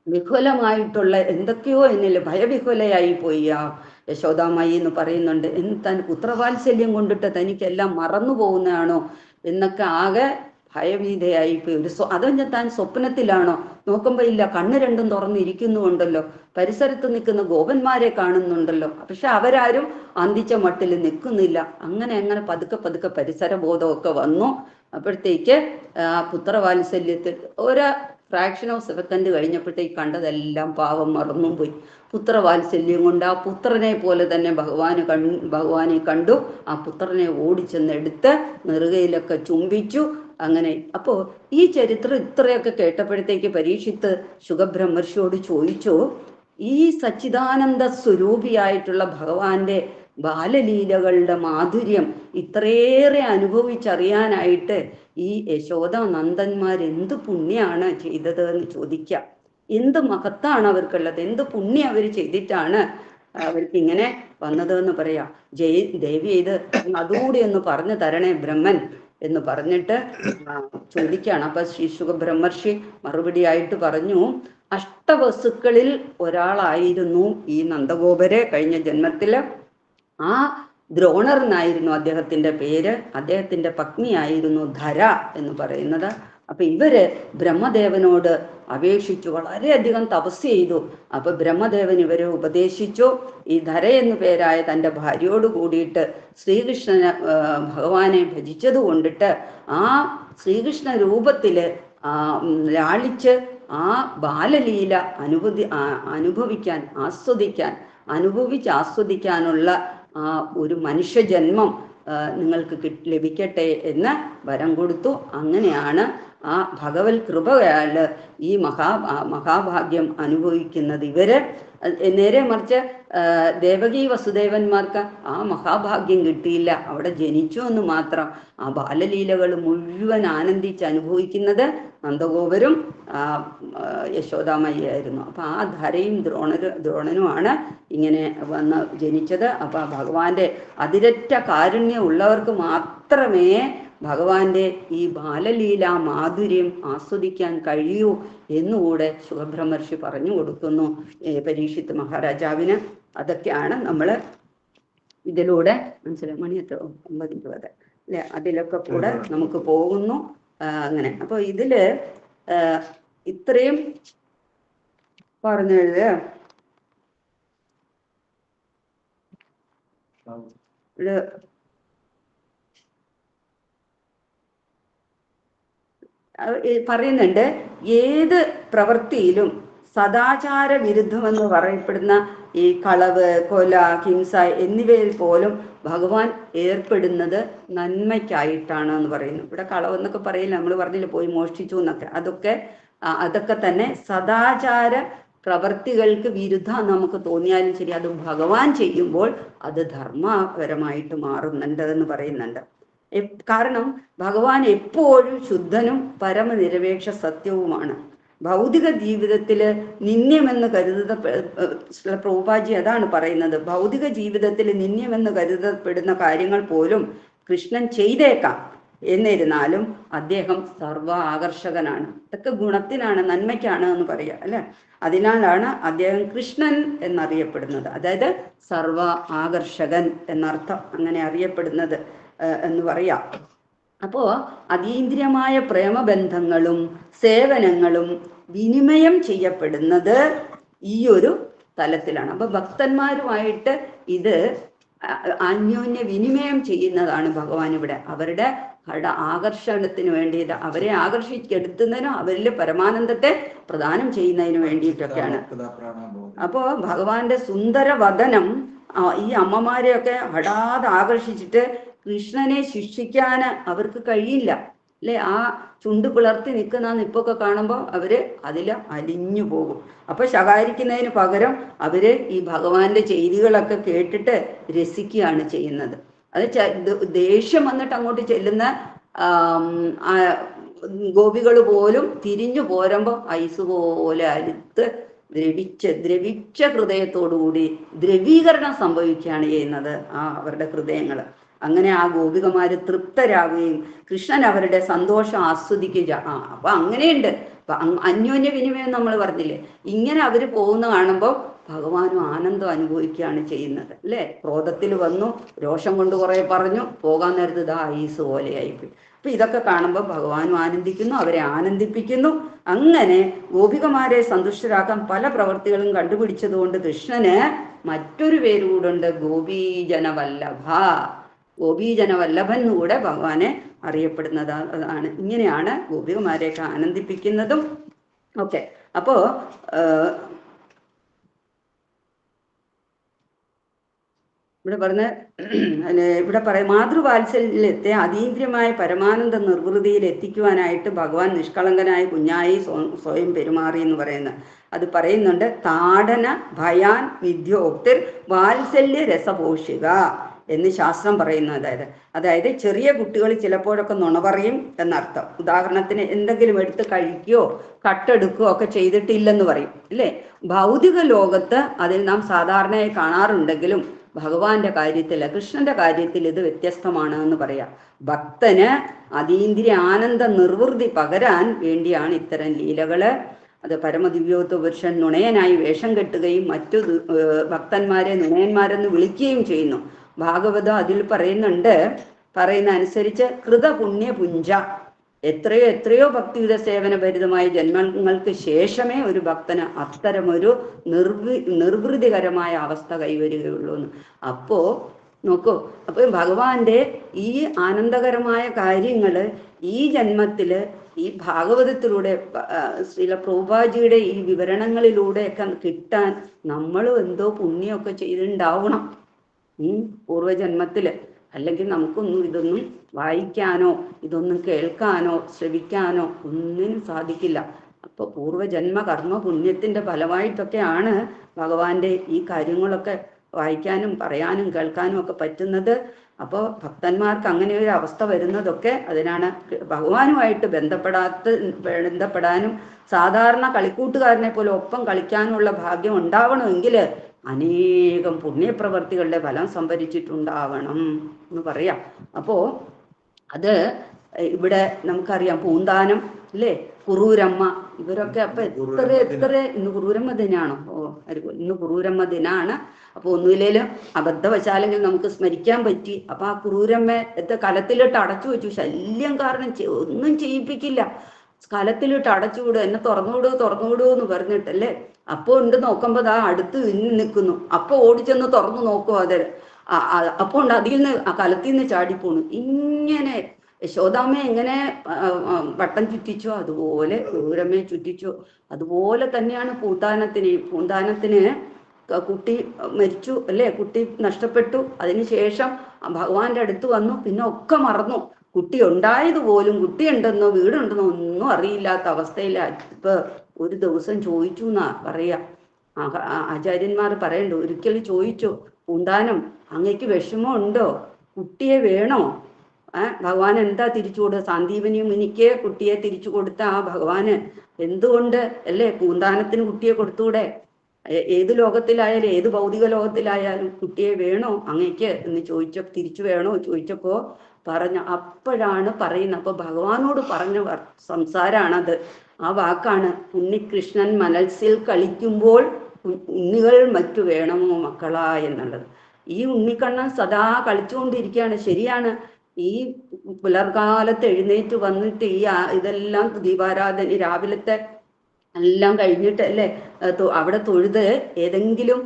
വിഹുലമായിട്ടുള്ള എന്തൊക്കെയോ എന്നില്ല, ഭയവിഹുലയായി പോയി ആ യശോദാമായി എന്ന് പറയുന്നുണ്ട്. താൻ പുത്രവാത്സല്യം കൊണ്ടിട്ട് തനിക്കെല്ലാം മറന്നു പോകുന്നതാണോ എന്നൊക്കെ ആകെ ഭയഭീതയായിപ്പോയി. അതോ താൻ സ്വപ്നത്തിലാണോ, നോക്കുമ്പോ ഇല്ല, കണ്ണ് രണ്ടും തുറന്നിരിക്കുന്നുണ്ടല്ലോ, പരിസരത്ത് നിൽക്കുന്ന ഗോപന്മാരെ കാണുന്നുണ്ടല്ലോ, പക്ഷെ അവരാരും അന്തിച്ച മട്ടിൽ നിൽക്കുന്നില്ല. അങ്ങനെ പതുക്കെ പരിസരബോധമൊക്കെ വന്നു. അപ്പോഴത്തേക്ക് ആ പുത്രവാത്സല്യത്തിൽ ഫ്രാക്ഷൻ ഓഫ് സെക്കൻഡ് കഴിഞ്ഞപ്പോഴത്തേക്ക് കണ്ടതെല്ലാം പാവം മറന്നും പോയി. പുത്രവാത്സല്യം കൊണ്ട് ആ പുത്രനെ പോലെ തന്നെ ഭഗവാനെ കണ്ടു. ആ പുത്രനെ ഓടിച്ചെന്നെടുത്ത് നെറുകയിലൊക്കെ ചുംബിച്ചു. അങ്ങനെ അപ്പോൾ ഈ ചരിത്രം ഇത്രയൊക്കെ കേട്ടപ്പോഴത്തേക്ക് പരീക്ഷിത്ത് ശുഖബ്രഹ്മർഷിയോട് ചോദിച്ചു, ഈ സച്ചിദാനന്ദ സ്വരൂപിയായിട്ടുള്ള ഭഗവാന്റെ ബാലലീലകളുടെ മാധുര്യം ഇത്രയേറെ അനുഭവിച്ചറിയാനായിട്ട് ഈ യശോദ നന്ദന്മാരെന്ത് പുണ്യാണ് ചെയ്തത് എന്ന് ചോദിക്കാം. എന്ത് മഹത്താണ് അവർക്കുള്ളത്, എന്ത് പുണ്യം അവർ ചെയ്തിട്ടാണ് അവർക്ക് ഇങ്ങനെ വന്നത് എന്ന് പറയാം. ദേവി ഇത് അതുകൂടി ഒന്ന് പറഞ്ഞു തരണേ ബ്രഹ്മൻ എന്ന് പറഞ്ഞിട്ട് ചോദിക്കുകയാണ്. അപ്പൊ ശിശുഖ ബ്രഹ്മർഷി മറുപടിയായിട്ട് പറഞ്ഞു, അഷ്ടവസുക്കളിൽ ഒരാളായിരുന്നു ഈ നന്ദഗോപര്. കഴിഞ്ഞ ജന്മത്തില് ആ ദ്രോണർ എന്നായിരുന്നു അദ്ദേഹത്തിന്റെ പേര്. അദ്ദേഹത്തിന്റെ പത്നിയായിരുന്നു ധര എന്ന് പറയുന്നത്. അപ്പൊ ഇവര് ബ്രഹ്മദേവനോട് അപേക്ഷിച്ചു വളരെയധികം തപസ് ചെയ്തു. അപ്പൊ ബ്രഹ്മദേവൻ ഇവരെ ഉപദേശിച്ചു, ഈ ധര എന്നു പേരായ തൻ്റെ ഭാര്യയോട് കൂടിയിട്ട് ശ്രീകൃഷ്ണന് ഭഗവാനെ ഭജിച്ചത് കൊണ്ടിട്ട് ആ ശ്രീകൃഷ്ണ രൂപത്തില് ലാളിച്ച് ആ ബാലലീല ആസ്വദിക്കാനുള്ള ആ ഒരു മനുഷ്യജന്മം നിങ്ങൾക്ക് ലഭിക്കട്ടെ എന്ന് വരം കൊടുത്തു. അങ്ങനെയാണ് ആ ഭഗവത് കൃപയാല് ഈ മഹാഭാഗ്യം അനുഭവിക്കുന്നത് ഇവര്. നേരെ മറിച്ച് ദേവകി വസുദേവന്മാർക്ക് ആ മഹാഭാഗ്യം കിട്ടിയില്ല, അവിടെ ജനിച്ചു എന്ന് മാത്രം. ആ ബാലലീലകൾ മുഴുവൻ ആനന്ദിച്ച് അനുഭവിക്കുന്നത് നന്ദഗോപരും യശോദാമയ്യായിരുന്നു. അപ്പൊ ആ ധരയും ദ്രോണനുമാണ് ഇങ്ങനെ വന്ന് ജനിച്ചത്. അപ്പൊ ഭഗവാന്റെ അതിരറ്റ കാരുണ്യം ഉള്ളവർക്ക് മാത്രമേ ഭഗവാന്റെ ഈ ബാലലീല മാധുര്യം ആസ്വദിക്കാൻ കഴിയൂ എന്നുകൂടെ ശുഖബ്രഹ്മർഷി പറഞ്ഞു കൊടുക്കുന്നു പരീക്ഷിത്ത് മഹാരാജാവിന്. അതൊക്കെയാണ് നമ്മൾ ഇതിലൂടെ മനസ്സിലായി. മണി എത്ര? 9:20 അല്ലെ? അതിലൊക്കെ കൂടെ നമുക്ക് പോകുന്നു. അങ്ങനെ അപ്പൊ ഇതില് ഇത്രയും പറഞ്ഞത് പറയുന്നുണ്ട്, ഏത് പ്രവൃത്തിയിലും സദാചാര വിരുദ്ധമെന്ന് പറയപ്പെടുന്ന ഈ കളവ്, കൊല, ഹിംസ എന്നിവയിൽ പോലും ഭഗവാൻ ഏർപ്പെടുന്നത് നന്മയ്ക്കായിട്ടാണ് എന്ന് പറയുന്നു. ഇവിടെ കളവെന്നൊക്കെ പറയില്ല, നമ്മൾ പറഞ്ഞില്ല പോയി മോഷ്ടിച്ചു എന്നൊക്കെ, അതൊക്കെ തന്നെ സദാചാര പ്രവർത്തികൾക്ക് വിരുദ്ധം നമുക്ക് തോന്നിയാലും ശരി, അത് ഭഗവാൻ ചെയ്യുമ്പോൾ അത് ധർമ്മപരമായിട്ട് മാറുന്നുണ്ട് എന്ന് പറയുന്നുണ്ട്. കാരണം ഭഗവാൻ എപ്പോഴും ശുദ്ധനും പരമനിരപേക്ഷ സത്യവുമാണ്. ഭൗതിക ജീവിതത്തില് നിന്ദ്യമെന്ന് പ്രഭുപാജി അതാണ് പറയുന്നത്. ഭൗതിക ജീവിതത്തിൽ നിന്ദ്യമെന്ന് കരുതപ്പെടുന്ന കാര്യങ്ങൾ പോലും കൃഷ്ണൻ ചെയ്തേക്കാം, എന്നിരുന്നാലും അദ്ദേഹം സർവ ആകർഷകനാണ്. ഇതൊക്കെ ഗുണത്തിനാണ്, നന്മയ്ക്കാണ് എന്ന് പറയാം അല്ലെ. അതിനാലാണ് അദ്ദേഹം കൃഷ്ണൻ എന്നറിയപ്പെടുന്നത്. അതായത് സർവ ആകർഷകൻ എന്നർത്ഥം, അങ്ങനെ അറിയപ്പെടുന്നത് എന്ന് പറയാം. അപ്പോ അതീന്ദ്രിയമായ പ്രേമബന്ധങ്ങളും സേവനങ്ങളും വിനിമയം ചെയ്യപ്പെടുന്നത് ഈ ഒരു തലത്തിലാണ്. അപ്പൊ ഭക്തന്മാരുമായിട്ട് ഇത് അന്യോന്യ വിനിമയം ചെയ്യുന്നതാണ് ഭഗവാൻ ഇവിടെ. അവരുടെ ആകർഷണത്തിന് വേണ്ടിയിട്ട്, അവരെ ആകർഷിച്ചെടുത്തുന്നതിനും അവരിൽ പരമാനന്ദത്തെ പ്രദാനം ചെയ്യുന്നതിന് വേണ്ടിയിട്ടൊക്കെയാണ്. അപ്പോ ഭഗവാന്റെ സുന്ദര വദനം ഈ അമ്മമാരെയൊക്കെ ഹഠാത് ആകർഷിച്ചിട്ട് കൃഷ്ണനെ ശിക്ഷിക്കാൻ അവർക്ക് കഴിയില്ല അല്ലെ. ആ ചുണ്ട് പിളർത്തി നിൽക്കുന്ന നിപ്പൊക്കെ കാണുമ്പോൾ അവര് അതിൽ അലിഞ്ഞു പോകും. അപ്പൊ ശകാരിക്കുന്നതിന് പകരം അവര് ഈ ഭഗവാന്റെ ചെയ്തികളൊക്കെ കേട്ടിട്ട് രസിക്കുകയാണ് ചെയ്യുന്നത്. അത് ദേഷ്യം വന്നിട്ട് അങ്ങോട്ട് ചെല്ലുന്ന ഗോപികൾ പോലും തിരിഞ്ഞു പോരുമ്പോൾ ഐസ് പോലെ അരുത്ത് ദ്രവിച്ച ഹൃദയത്തോടുകൂടി ദ്രവീകരണം സംഭവിക്കുകയാണ് ചെയ്യുന്നത് അവരുടെ ഹൃദയങ്ങൾ. അങ്ങനെ ആ ഗോപികമാര് തൃപ്തരാകുകയും കൃഷ്ണൻ അവരുടെ സന്തോഷം ആസ്വദിക്കുക. അപ്പൊ അങ്ങനെയുണ്ട്. അന്യോന്യ വിനിമയം നമ്മൾ പറഞ്ഞില്ലേ, ഇങ്ങനെ അവര് പോകുന്ന കാണുമ്പോൾ ഭഗവാനും ആനന്ദം അനുഭവിക്കുകയാണ് ചെയ്യുന്നത് അല്ലെ. ക്രോധത്തിൽ വന്നു, രോഷം കൊണ്ട് കുറെ പറഞ്ഞു, പോകാൻ നേരത്ത് ഇതാ ഐസ് പോലെയായിപ്പോയി. അപ്പൊ ഇതൊക്കെ കാണുമ്പോൾ ഭഗവാനും ആനന്ദിക്കുന്നു, അവരെ ആനന്ദിപ്പിക്കുന്നു. അങ്ങനെ ഗോപികമാരെ സന്തുഷ്ടരാക്കാൻ പല പ്രവൃത്തികളും കണ്ടുപിടിച്ചതുകൊണ്ട് കൃഷ്ണന് മറ്റൊരു പേരുകൂടുണ്ട്, ഗോപീജനവല്ലഭ. ഗോപീജനവല്ലഭൻ കൂടെ ഭഗവാനെ അറിയപ്പെടുന്നതാണ്. ഇങ്ങനെയാണ് ഗോപികമാരെയൊക്കെ ആനന്ദിപ്പിക്കുന്നതും ഒക്കെ. അപ്പോ ഇവിടെ പറയും മാതൃവാത്സല്യത്തെ അതീന്ദ്രിയമായ പരമാനന്ദ നിർവൃതിയിൽ എത്തിക്കുവാനായിട്ട് ഭഗവാൻ നിഷ്കളങ്കനായ കുഞ്ഞായി സ്വയം പെരുമാറി എന്ന് പറയുന്നത്. അത് പറയുന്നുണ്ട്, താടന ഭയാൻ വിദ്യോക്തിർ വാത്സല്യ രസപോഷിക എന്ന് ശാസ്ത്രം പറയുന്നു. അതായത് ചെറിയ കുട്ടികൾ ചിലപ്പോഴൊക്കെ നുണ പറയും എന്നർത്ഥം. ഉദാഹരണത്തിന് എന്തെങ്കിലും എടുത്ത് കഴിക്കുകയോ കട്ടെടുക്കുകയോ ഒക്കെ ചെയ്തിട്ടില്ലെന്ന് പറയും അല്ലേ. ഭൗതിക ലോകത്ത് അതിൽ നാം സാധാരണയായി കാണാറുണ്ടെങ്കിലും ഭഗവാന്റെ കാര്യത്തിൽ, കൃഷ്ണന്റെ കാര്യത്തിൽ ഇത് വ്യത്യസ്തമാണ് എന്ന് പറയാം. ഭക്തന് അതീന്ദ്രിയ ആനന്ദ നിർവൃതി പകരാൻ വേണ്ടിയാണ് ഇത്തരം ലീലകള്. അത് പരമദിവ്യോത്വ പുരുഷൻ നുണയനായി വേഷം കെട്ടുകയും മറ്റു ഭക്തന്മാരെ നുണയന്മാരെന്ന് വിളിക്കുകയും ചെയ്യുന്നു. ഭാഗവതം അതിൽ പറയുന്ന അനുസരിച്ച് കൃതപുണ്യ പുഞ്ച, എത്രയോ ഭക്തിയുടെ സേവനഭരിതമായ ജന്മങ്ങൾക്ക് ശേഷമേ ഒരു ഭക്തന് അത്തരമൊരു നിർവൃതികരമായ അവസ്ഥ കൈവരികയുള്ളൂ എന്ന്. അപ്പോ നോക്കൂ, അപ്പൊ ഭഗവാന്റെ ഈ ആനന്ദകരമായ കാര്യങ്ങള് ഈ ജന്മത്തില് ഈ ഭാഗവതത്തിലൂടെ ശ്രീല പ്രഭുപാജിയുടെ ഈ വിവരണങ്ങളിലൂടെയൊക്കെ കിട്ടാൻ നമ്മളും എന്തോ പുണ്യമൊക്കെ ചെയ്തിട്ടുണ്ടാവണം പൂർവജന്മത്തില്. അല്ലെങ്കിൽ നമുക്കൊന്നും ഇതൊന്നും വായിക്കാനോ ഇതൊന്നും കേൾക്കാനോ ശ്രവിക്കാനോ ഒന്നിനും സാധിക്കില്ല. അപ്പൊ പൂർവജന്മ കർമ്മ പുണ്യത്തിന്റെ ഫലമായിട്ടൊക്കെയാണ് ഭഗവാന്റെ ഈ കാര്യങ്ങളൊക്കെ വായിക്കാനും പറയാനും കേൾക്കാനും ഒക്കെ പറ്റുന്നത്. അപ്പോൾ ഭക്തന്മാർക്ക് അങ്ങനെ ഒരു അവസ്ഥ വരുന്നതൊക്കെ അതിനാണ്. ഭഗവാനുമായിട്ട് ബന്ധപ്പെടാനും സാധാരണ കളിക്കൂട്ടുകാരനെ പോലെ ഒപ്പം കളിക്കാനുള്ള ഭാഗ്യം ഉണ്ടാവണമെങ്കിൽ അനേകം പുണ്യപ്രവർത്തികളുടെ ഫലം സംഭരിച്ചിട്ടുണ്ടാവണം എന്ന് പറയാം. അപ്പോ അത് ഇവിടെ നമുക്കറിയാം, പൂന്താനം അല്ലേ, കുറൂരമ്മ, ഇവരൊക്കെ അപ്പൊ എത്ര ഇന്ന് കുറൂരമ്മ ദിനാണോ? ഇന്ന് കുറൂരമ്മ ദിനാണ്. അപ്പൊ ഒന്നുമില്ലേലും അബദ്ധവശാലെങ്കിൽ നമുക്ക് സ്മരിക്കാൻ പറ്റി. അപ്പൊ ആ കുറൂരമ്മ കലത്തിലിട്ട് അടച്ചു വെച്ചു. ശല്യം കാരണം ഒന്നും ചെയ്യിപ്പിക്കില്ല. കലത്തിലിട്ട് അടച്ചുവിടുക, എന്നെ തുറന്നുവിടൂ എന്ന് പറഞ്ഞിട്ടല്ലേ. അപ്പൊ ഉണ്ട് നോക്കുമ്പോ ദാ അടുത്ത് ഇന്ന് നിൽക്കുന്നു. അപ്പൊ ഓടിച്ചെന്ന് തുറന്നു നോക്കും അത്. അപ്പൊ ഉണ്ട് അതിൽ നിന്ന് ആ കലത്തിൽ നിന്ന് ചാടിപ്പോണു. ഇങ്ങനെ യശോദാമ്മയെ എങ്ങനെ വട്ടം ചുറ്റിച്ചോ അതുപോലെ ക്രൂരമ്മയെ ചുറ്റിച്ചോ. അതുപോലെ തന്നെയാണ് പൂന്താനത്തിന് കുട്ടി മരിച്ചു അല്ലേ, കുട്ടി നഷ്ടപ്പെട്ടു. അതിനുശേഷം ഭഗവാന്റെ അടുത്ത് വന്നു, പിന്നെ ഒക്കെ മറന്നു. കുട്ടി ഉണ്ടായതുപോലും, കുട്ടിയുണ്ടെന്നോ വീടുണ്ടെന്നോ ഒന്നും അറിയില്ലാത്ത അവസ്ഥയിലാണ്. ഇപ്പൊ ഒരു ദിവസം ചോദിച്ചു എന്നാ പറയാ, ആചാര്യന്മാർ പറയണ്ടു. ഒരിക്കലും ചോദിച്ചു, പൂന്താനം അങ്ങക്ക് വിഷമമുണ്ടോ, കുട്ടിയെ വേണോ? ഭഗവാൻ എന്താ തിരിച്ചു കൊടുക്കുക? സാന്ദീപനി മുനിക്ക് കുട്ടിയെ തിരിച്ചു കൊടുത്ത ആ ഭഗവാന് എന്തുകൊണ്ട് അല്ലേ പൂന്താനത്തിന് കുട്ടിയെ കൊടുത്തൂടെ? ഏത് ലോകത്തിലായാലും ഏത് ഭൗതിക ലോകത്തിലായാലും കുട്ടിയെ വേണോ അങ്ങക്ക് എന്ന് തിരിച്ചു വേണോ ചോദിച്ചപ്പോ അപ്പോഴാണ് പറയുന്നത്. അപ്പൊ ഭഗവാനോട് പറഞ്ഞ സംസാരാണത്. ആ വാക്കാണ് ഉണ്ണികൃഷ്ണൻ മനസ്സിൽ കളിക്കുമ്പോൾ ഉണ്ണികൾ മറ്റു വേണമോ മക്കളാ എന്നുള്ളത്. ഈ ഉണ്ണിക്കണ്ണൻ സദാ കളിച്ചുകൊണ്ടിരിക്കുകയാണ്. ശരിയാണ്. ഈ പുലർകാലത്ത് എഴുന്നേറ്റ് വന്നിട്ട് ഇതെല്ലാം ദീപാരാധന രാവിലത്തെ എല്ലാം കഴിഞ്ഞിട്ട് അല്ലേ അവിടെ തൊഴുത് ഏതെങ്കിലും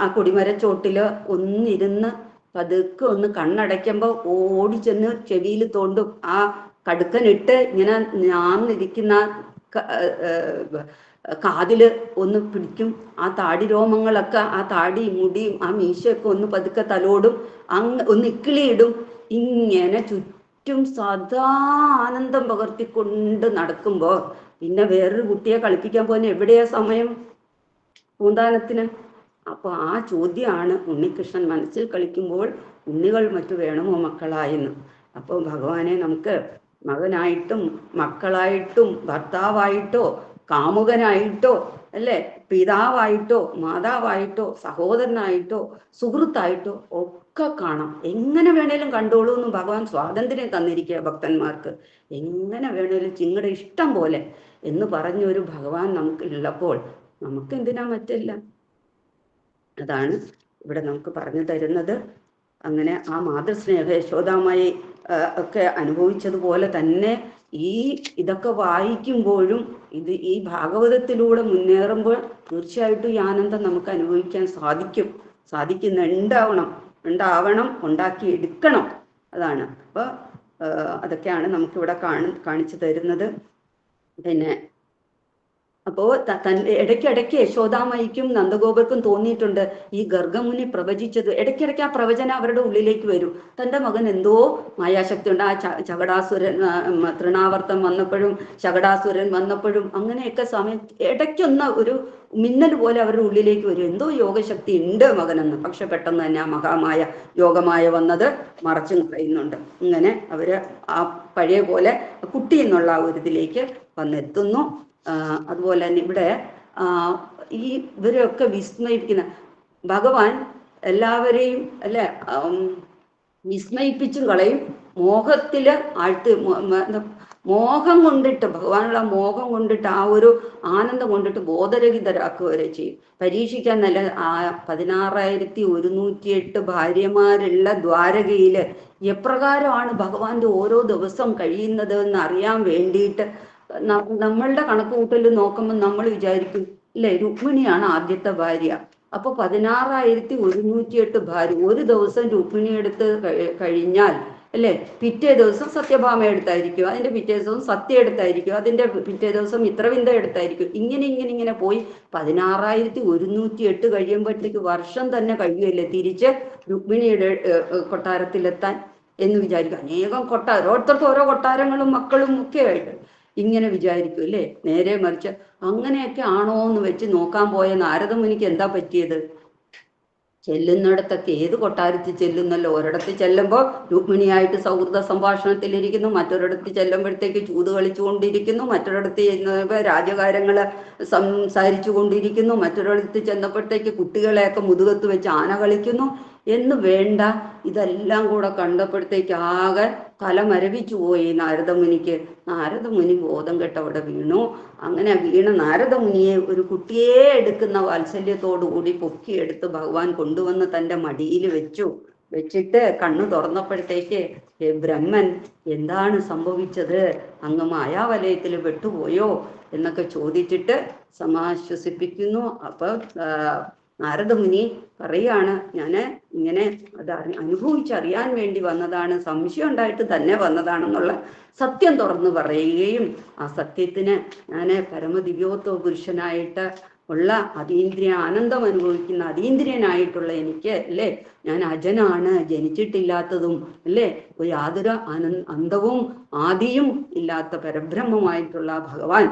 ആ കൊടിമരച്ചോട്ടില് ഒന്നിരുന്ന് പതുക്കെ ഒന്ന് കണ്ണടയ്ക്കുമ്പോ ഓടിച്ചെന്ന് ചെവിയിൽ തോണ്ടും. ആ കടുക്കനിട്ട് ഇങ്ങനെ ഞാന്നിരിക്കുന്ന കാതില് ഒന്ന് പിടിക്കും. ആ താടി രോമങ്ങളൊക്കെ, ആ താടി മുടിയും ആ മീശയൊക്കെ ഒന്ന് പതുക്കെ തലോടും, ഒന്ന് ഇക്കിളിയിടും. ഇങ്ങനെ ചുറ്റും സദാ ആനന്ദം പകർത്തിക്കൊണ്ട് നടക്കുമ്പോ പിന്നെ വേറൊരു കുട്ടിയെ കളിപ്പിക്കാൻ പോകുന്ന എവിടെയാ സമയം പൂന്താനത്തിന്? അപ്പൊ ആ ചോദ്യമാണ് ഉണ്ണികൃഷ്ണൻ മനസ്സിൽ കളിക്കുമ്പോൾ ഉണ്ണികൾ മറ്റു വേണമോ മക്കളായെന്ന്. അപ്പോൾ ഭഗവാനെ നമുക്ക് മകനായിട്ടും മക്കളായിട്ടും ഭർത്താവായിട്ടോ കാമുകനായിട്ടോ അല്ലേ പിതാവായിട്ടോ മാതാവായിട്ടോ സഹോദരനായിട്ടോ സുഹൃത്തായിട്ടോ ഒക്കെ കാണാം. എങ്ങനെ വേണേലും കണ്ടോളൂ എന്ന് ഭഗവാൻ സ്വാതന്ത്ര്യം തന്നിരിക്കുക ഭക്തന്മാർക്ക്. എങ്ങനെ വേണേലും ചിങ്ങളുടെ ഇഷ്ടം പോലെ എന്ന് പറഞ്ഞൊരു ഭഗവാൻ നമുക്ക് ഉള്ളപ്പോൾ നമുക്ക് എന്തിനാ മറ്റില്ല? അതാണ് ഇവിടെ നമുക്ക് പറഞ്ഞു തരുന്നത്. അങ്ങനെ ആ മാതൃസ്നേഹ യശോദാമായി ഒക്കെ അനുഭവിച്ചതുപോലെ തന്നെ ഇതൊക്കെ വായിക്കുമ്പോഴും ഈ ഭാഗവതത്തിലൂടെ മുന്നേറുമ്പോൾ തീർച്ചയായിട്ടും ഈ ആനന്ദം നമുക്ക് അനുഭവിക്കാൻ ഉണ്ടാവണം, ഉണ്ടാക്കിയെടുക്കണം. അതാണ്. അപ്പൊ അതൊക്കെയാണ് നമുക്കിവിടെ കാണിച്ചു തരുന്നത്. പിന്നെ അപ്പോ ഇടയ്ക്കിടയ്ക്ക് യശോദാമയ്ക്കും നന്ദഗോപർക്കും തോന്നിയിട്ടുണ്ട് ഈ ഗർഗമുനി പ്രവചിച്ചത്. ഇടയ്ക്കിടയ്ക്ക് ആ പ്രവചനം അവരുടെ ഉള്ളിലേക്ക് വരും. തൻ്റെ മകൻ എന്തോ മായാശക്തി ഉണ്ട്. ആ ശകടാസുരൻ തൃണാവർത്തം വന്നപ്പോഴും ശകടാസുരൻ വന്നപ്പോഴും അങ്ങനെയൊക്കെ സമയം ഇടയ്ക്കൊന്ന് ഒരു മിന്നൽ പോലെ അവരുടെ ഉള്ളിലേക്ക് വരും. എന്തോ യോഗശക്തി ഉണ്ട് മകനെന്ന്. പക്ഷെ പെട്ടെന്ന് തന്നെ ആ മഹാമായ യോഗമായ വന്നത് മറച്ചു കളയുന്നുണ്ട്. ഇങ്ങനെ അവര് ആ പഴയ പോലെ കുട്ടി എന്നുള്ള ഒരു ഇതിലേക്ക് വന്നെത്തുന്നു. അതുപോലെ തന്നെ ഇവിടെ ഇവരെയൊക്കെ വിസ്മയിപ്പിക്കുന്ന ഭഗവാൻ എല്ലാവരെയും അല്ലെ വിസ്മയിപ്പിച്ചും കളയും. മോഹത്തില് മോഹം കൊണ്ടിട്ട് ഭഗവാനുള്ള മോഹം കൊണ്ടിട്ട് ആ ഒരു ആനന്ദം കൊണ്ടിട്ട് ബോധരഹിതരാക്കുക വരെ ചെയ്യും. പരീക്ഷിക്കാൻ നല്ല 16,108 ഭാര്യമാരുള്ള ദ്വാരകയില് എപ്രകാരമാണ് ഭഗവാന്റെ ഓരോ ദിവസം കഴിയുന്നത് എന്ന് അറിയാൻ വേണ്ടിയിട്ട് നമ്മളുടെ കണക്കുകൂട്ടൽ നോക്കുമ്പോൾ നമ്മൾ വിചാരിക്കും അല്ലെ രുക്മിണിയാണ് ആദ്യത്തെ ഭാര്യ. അപ്പൊ 16,108 ഭാര്യ. ഒരു ദിവസം രുക്മിണി എടുത്ത് കഴിഞ്ഞാൽ അല്ലെ പിറ്റേ ദിവസം സത്യഭാമ എടുത്തായിരിക്കും, അതിന്റെ പിറ്റേ ദിവസം സത്യ എടുത്തായിരിക്കും, അതിന്റെ പിറ്റേ ദിവസം മിത്രവിന്ദ എടുത്തായിരിക്കും. ഇങ്ങനെ പോയി 16,108 കഴിയുമ്പോഴത്തേക്ക് വർഷം തന്നെ കഴിയുമല്ലേ തിരിച്ച് രുക്മിണിയുടെ കൊട്ടാരത്തിലെത്താൻ എന്ന് വിചാരിക്കും. അനേകം ഓരോരുത്തർക്കും ഓരോ കൊട്ടാരങ്ങളും മക്കളും ഒക്കെ ആയിട്ട് ഇങ്ങനെ വിചാരിക്കും അല്ലേ. നേരെ മറിച്ച് അങ്ങനെയൊക്കെ ആണോ എന്ന് വെച്ച് നോക്കാൻ പോയ നാരദമുനിക്ക് എന്താ പറ്റിയത്? ചെല്ലുന്നിടത്തൊക്കെ ഏത് കൊട്ടാരത്തിൽ ചെല്ലുന്നല്ലോ, ഒരിടത്ത് ചെല്ലുമ്പോൾ രുക്മിണിയായിട്ട് സൗഹൃദ സംഭാഷണത്തിലിരിക്കുന്നു, മറ്റൊരിടത്ത് ചെല്ലുമ്പോഴത്തേക്ക് ചൂത് കളിച്ചുകൊണ്ടിരിക്കുന്നു, മറ്റൊരിടത്ത് ചെന്നപ്പോൾ രാജകാര്യങ്ങൾ സംസാരിച്ചു കൊണ്ടിരിക്കുന്നു, മറ്റൊരിടത്ത് ചെന്നപ്പോഴത്തേക്ക് കുട്ടികളെയൊക്കെ മുതുകത്ത് വെച്ച് ആന കളിക്കുന്നു എന്ന് വേണ്ട. ഇതെല്ലാം കൂടെ കണ്ടപ്പോഴത്തേക്ക് ആകെ തല മരവിച്ചു പോയി നാരദമുനിക്ക്. നാരദമുനി ബോധം കെട്ടവിടെ വീണു. അങ്ങനെ വീണ നാരദമുനിയെ ഒരു കുട്ടിയെ എടുക്കുന്ന വാത്സല്യത്തോടു കൂടി പൊക്കിയെടുത്ത് ഭഗവാൻ കൊണ്ടുവന്ന് തൻ്റെ മടിയിൽ വെച്ചു. വെച്ചിട്ട് കണ്ണു തുറന്നപ്പോഴത്തേക്ക് ബ്രഹ്മൻ എന്താണ് സംഭവിച്ചത്, അങ്ങ് മായാവലയത്തിൽ പെട്ടുപോയോ എന്നൊക്കെ ചോദിച്ചിട്ട് സമാശ്വസിപ്പിക്കുന്നു. അപ്പൊ നാരദമുനി പറയാണ്, ഞാന് ഇങ്ങനെ അത് അനുഭവിച്ചറിയാൻ വേണ്ടി വന്നതാണ്, സംശയം ഉണ്ടായിട്ട് തന്നെ വന്നതാണെന്നുള്ള സത്യം തുറന്നു പറയുകയും ആ സത്യത്തിന് ഞാന് പരമദിവ്യോത്തമ പുരുഷനായിട്ട് ഉള്ള അതീന്ദ്രിയ ആനന്ദം അനുഭവിക്കുന്ന അതീന്ദ്രിയനായിട്ടുള്ള എനിക്ക് അല്ലേ, ഞാൻ അജനാണ്, ജനിച്ചിട്ടില്ലാത്തതും അല്ലേ, യാതൊരു അന്തവും ആദിയും ഇല്ലാത്ത പരബ്രഹ്മമായിട്ടുള്ള ഭഗവാൻ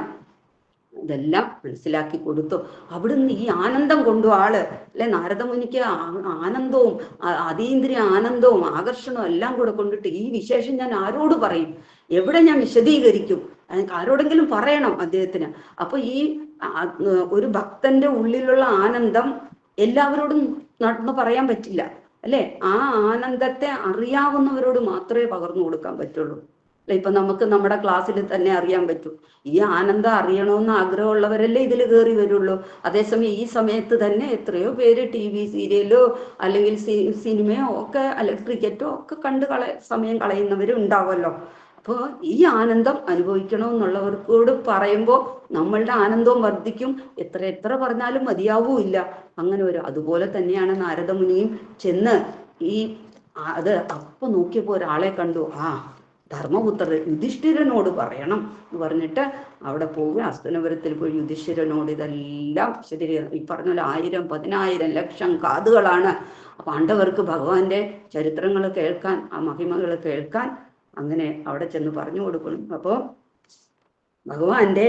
ഇതെല്ലാം മനസ്സിലാക്കി കൊടുത്തു. അവിടുന്ന് ഈ ആനന്ദം കൊണ്ടു ആള് അല്ലെ, നാരദമുനിക്ക് ആനന്ദവും അതീന്ദ്രിയ ആനന്ദവും ആകർഷണവും എല്ലാം കൂടെ കൊണ്ടിട്ട് ഈ വിശേഷം ഞാൻ ആരോട് പറയും, എവിടെ ഞാൻ വിശദീകരിക്കും, ആരോടെങ്കിലും പറയണം അദ്ദേഹത്തിന്. അപ്പൊ ഈ ഒരു ഭക്തന്റെ ഉള്ളിലുള്ള ആനന്ദം എല്ലാവരോടും നടന്ന് പറയാൻ പറ്റില്ല അല്ലെ, ആ ആനന്ദത്തെ അറിയാവുന്നവരോട് മാത്രമേ പകർന്നു കൊടുക്കാൻ പറ്റുള്ളൂ. അല്ലെ, ഇപ്പൊ നമുക്ക് നമ്മുടെ ക്ലാസ്സിൽ തന്നെ അറിയാൻ പറ്റും. ഈ ആനന്ദം അറിയണമെന്ന് ആഗ്രഹമുള്ളവരല്ലേ ഇതിൽ കയറി വരുള്ളൂ. അതേസമയം ഈ സമയത്ത് തന്നെ എത്രയോ പേര് TV സീരിയലോ അല്ലെങ്കിൽ സിനിമയോ ഒക്കെ അല്ലെങ്കിൽ ക്രിക്കറ്റോ ഒക്കെ കണ്ട് സമയം കളയുന്നവരും ഉണ്ടാവുമല്ലോ. അപ്പോൾ ഈ ആനന്ദം അനുഭവിക്കണമെന്നുള്ളവർക്കോട് പറയുമ്പോൾ നമ്മളുടെ ആനന്ദവും വർദ്ധിക്കും, എത്ര എത്ര പറഞ്ഞാലും മതിയാവൂല്ല. അങ്ങനെ അതുപോലെ തന്നെയാണ് നാരദമുനിയും ചെന്ന് ഈ അത് അപ്പൊ നോക്കിയപ്പോ ഒരാളെ കണ്ടു, ധർമ്മപുത്രർ യുധിഷ്ഠിരനോട് പറയണം എന്ന് പറഞ്ഞിട്ട് അവിടെ പോവുക. ഹസ്തനപുരത്തിൽ പോയി യുധിഷ്ഠിരനോട് ഇതെല്ലാം ഈ പറഞ്ഞ 1000 10,000 ലക്ഷം കാതുകളാണ് പാണ്ഡവർക്ക് ഭഗവാന്റെ ചരിത്രങ്ങൾ കേൾക്കാൻ, ആ മഹിമകൾ കേൾക്കാൻ. അങ്ങനെ അവിടെ ചെന്ന് പറഞ്ഞു കൊടുക്കണം. അപ്പോൾ ഭഗവാന്റെ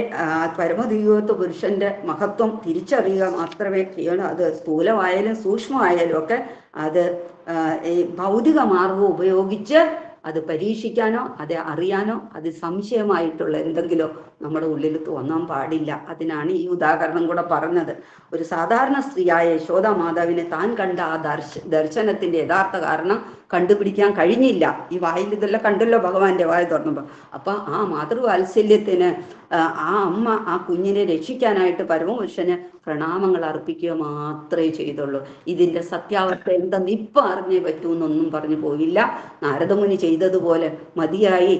പരമദിവ്യോത്വ പുരുഷന്റെ മഹത്വം തിരിച്ചറിയുക മാത്രമേ ചെയ്യണം. അത് സ്ഥൂലമായാലും സൂക്ഷ്മമായാലും ഒക്കെ അത് ഈ ഭൗതിക മാർഗം ഉപയോഗിച്ച് അത് പരീക്ഷിക്കാനോ അത് അറിയാനോ അത് സംശയമായിട്ടുള്ള എന്തെങ്കിലോ നമ്മുടെ ഉള്ളിൽ തോന്നാൻ പാടില്ല. അതിനാണ് ഈ ഉദാഹരണം കൂടെ പറഞ്ഞത്. ഒരു സാധാരണ സ്ത്രീയായ യശോദ മാതാവിനെ താൻ കണ്ട ആ ദർശനത്തിന്റെ യഥാർത്ഥ കാരണം കണ്ടുപിടിക്കാൻ കഴിഞ്ഞില്ല. ഈ വായിൽ ഇതെല്ലാം കണ്ടല്ലോ ഭഗവാന്റെ വായ തുറന്നപ്പോൾ. അപ്പൊ ആ മാതൃവാത്സല്യത്തിന് ആ അമ്മ ആ കുഞ്ഞിനെ രക്ഷിക്കാനായിട്ട് പരമപുരുഷന് പ്രണാമങ്ങൾ അർപ്പിക്കുക മാത്രമേ ചെയ്തുള്ളൂ. ഇതിന്റെ സത്യാവസ്ഥ എന്തെന്ന് ഇപ്പൊ അറിഞ്ഞേ പറ്റൂ എന്നൊന്നും പറഞ്ഞു പോയില്ല. നാരദമുനി ചെയ്തതുപോലെ മതിയായി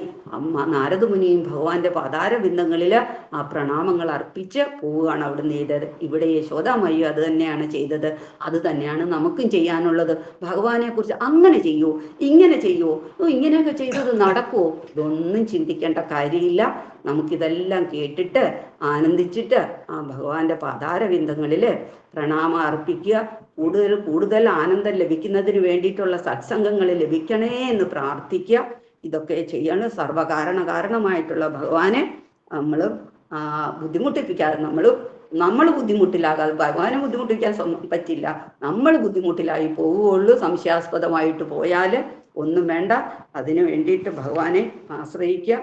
നാരദമുനിയും ഭഗവാന്റെ പാതാരബിന്ദങ്ങളില് ആ പ്രണാമങ്ങൾ അർപ്പിച്ച് പോവുകയാണ് അവിടുന്ന് ചെയ്തത്. ഇവിടെ യശോദാമയ്യ അത് തന്നെയാണ് ചെയ്തത്. അത് തന്നെയാണ് നമുക്കും ചെയ്യാനുള്ളത്. ഭഗവാനെ കുറിച്ച് അങ്ങനെ ചെയ്യൂ, ഇങ്ങനെ ചെയ്യൂ, ഇങ്ങനെയൊക്കെ ചെയ്തത് നടക്കുമോ, ഇതൊന്നും ചിന്തിക്കേണ്ട കാര്യമില്ല. നമുക്കിതെല്ലാം കേട്ടിട്ട് ആനന്ദിച്ചിട്ട് ആ ഭഗവാന്റെ പാതാരബിന്ദങ്ങളില് പ്രണാമം അർപ്പിക്കുക. കൂടുതൽ കൂടുതൽ ആനന്ദം ലഭിക്കുന്നതിന് വേണ്ടിയിട്ടുള്ള സത്സംഗങ്ങൾ ലഭിക്കണേ എന്ന് പ്രാർത്ഥിക്കുക. ഇതൊക്കെ ചെയ്യണം. കാരണമായിട്ടുള്ള ഭഗവാനെ നമ്മൾ ബുദ്ധിമുട്ടിപ്പിക്കാതെ, നമ്മൾ ബുദ്ധിമുട്ടിലാകാതെ, ഭഗവാനെ ബുദ്ധിമുട്ടിക്കാൻ പറ്റില്ല, നമ്മൾ ബുദ്ധിമുട്ടിലായി പോവുകയുള്ളൂ. സംശയാസ്പദമായിട്ട് പോയാൽ ഒന്നും വേണ്ട. അതിനു വേണ്ടിയിട്ട് ഭഗവാനെ ആശ്രയിക്കുക.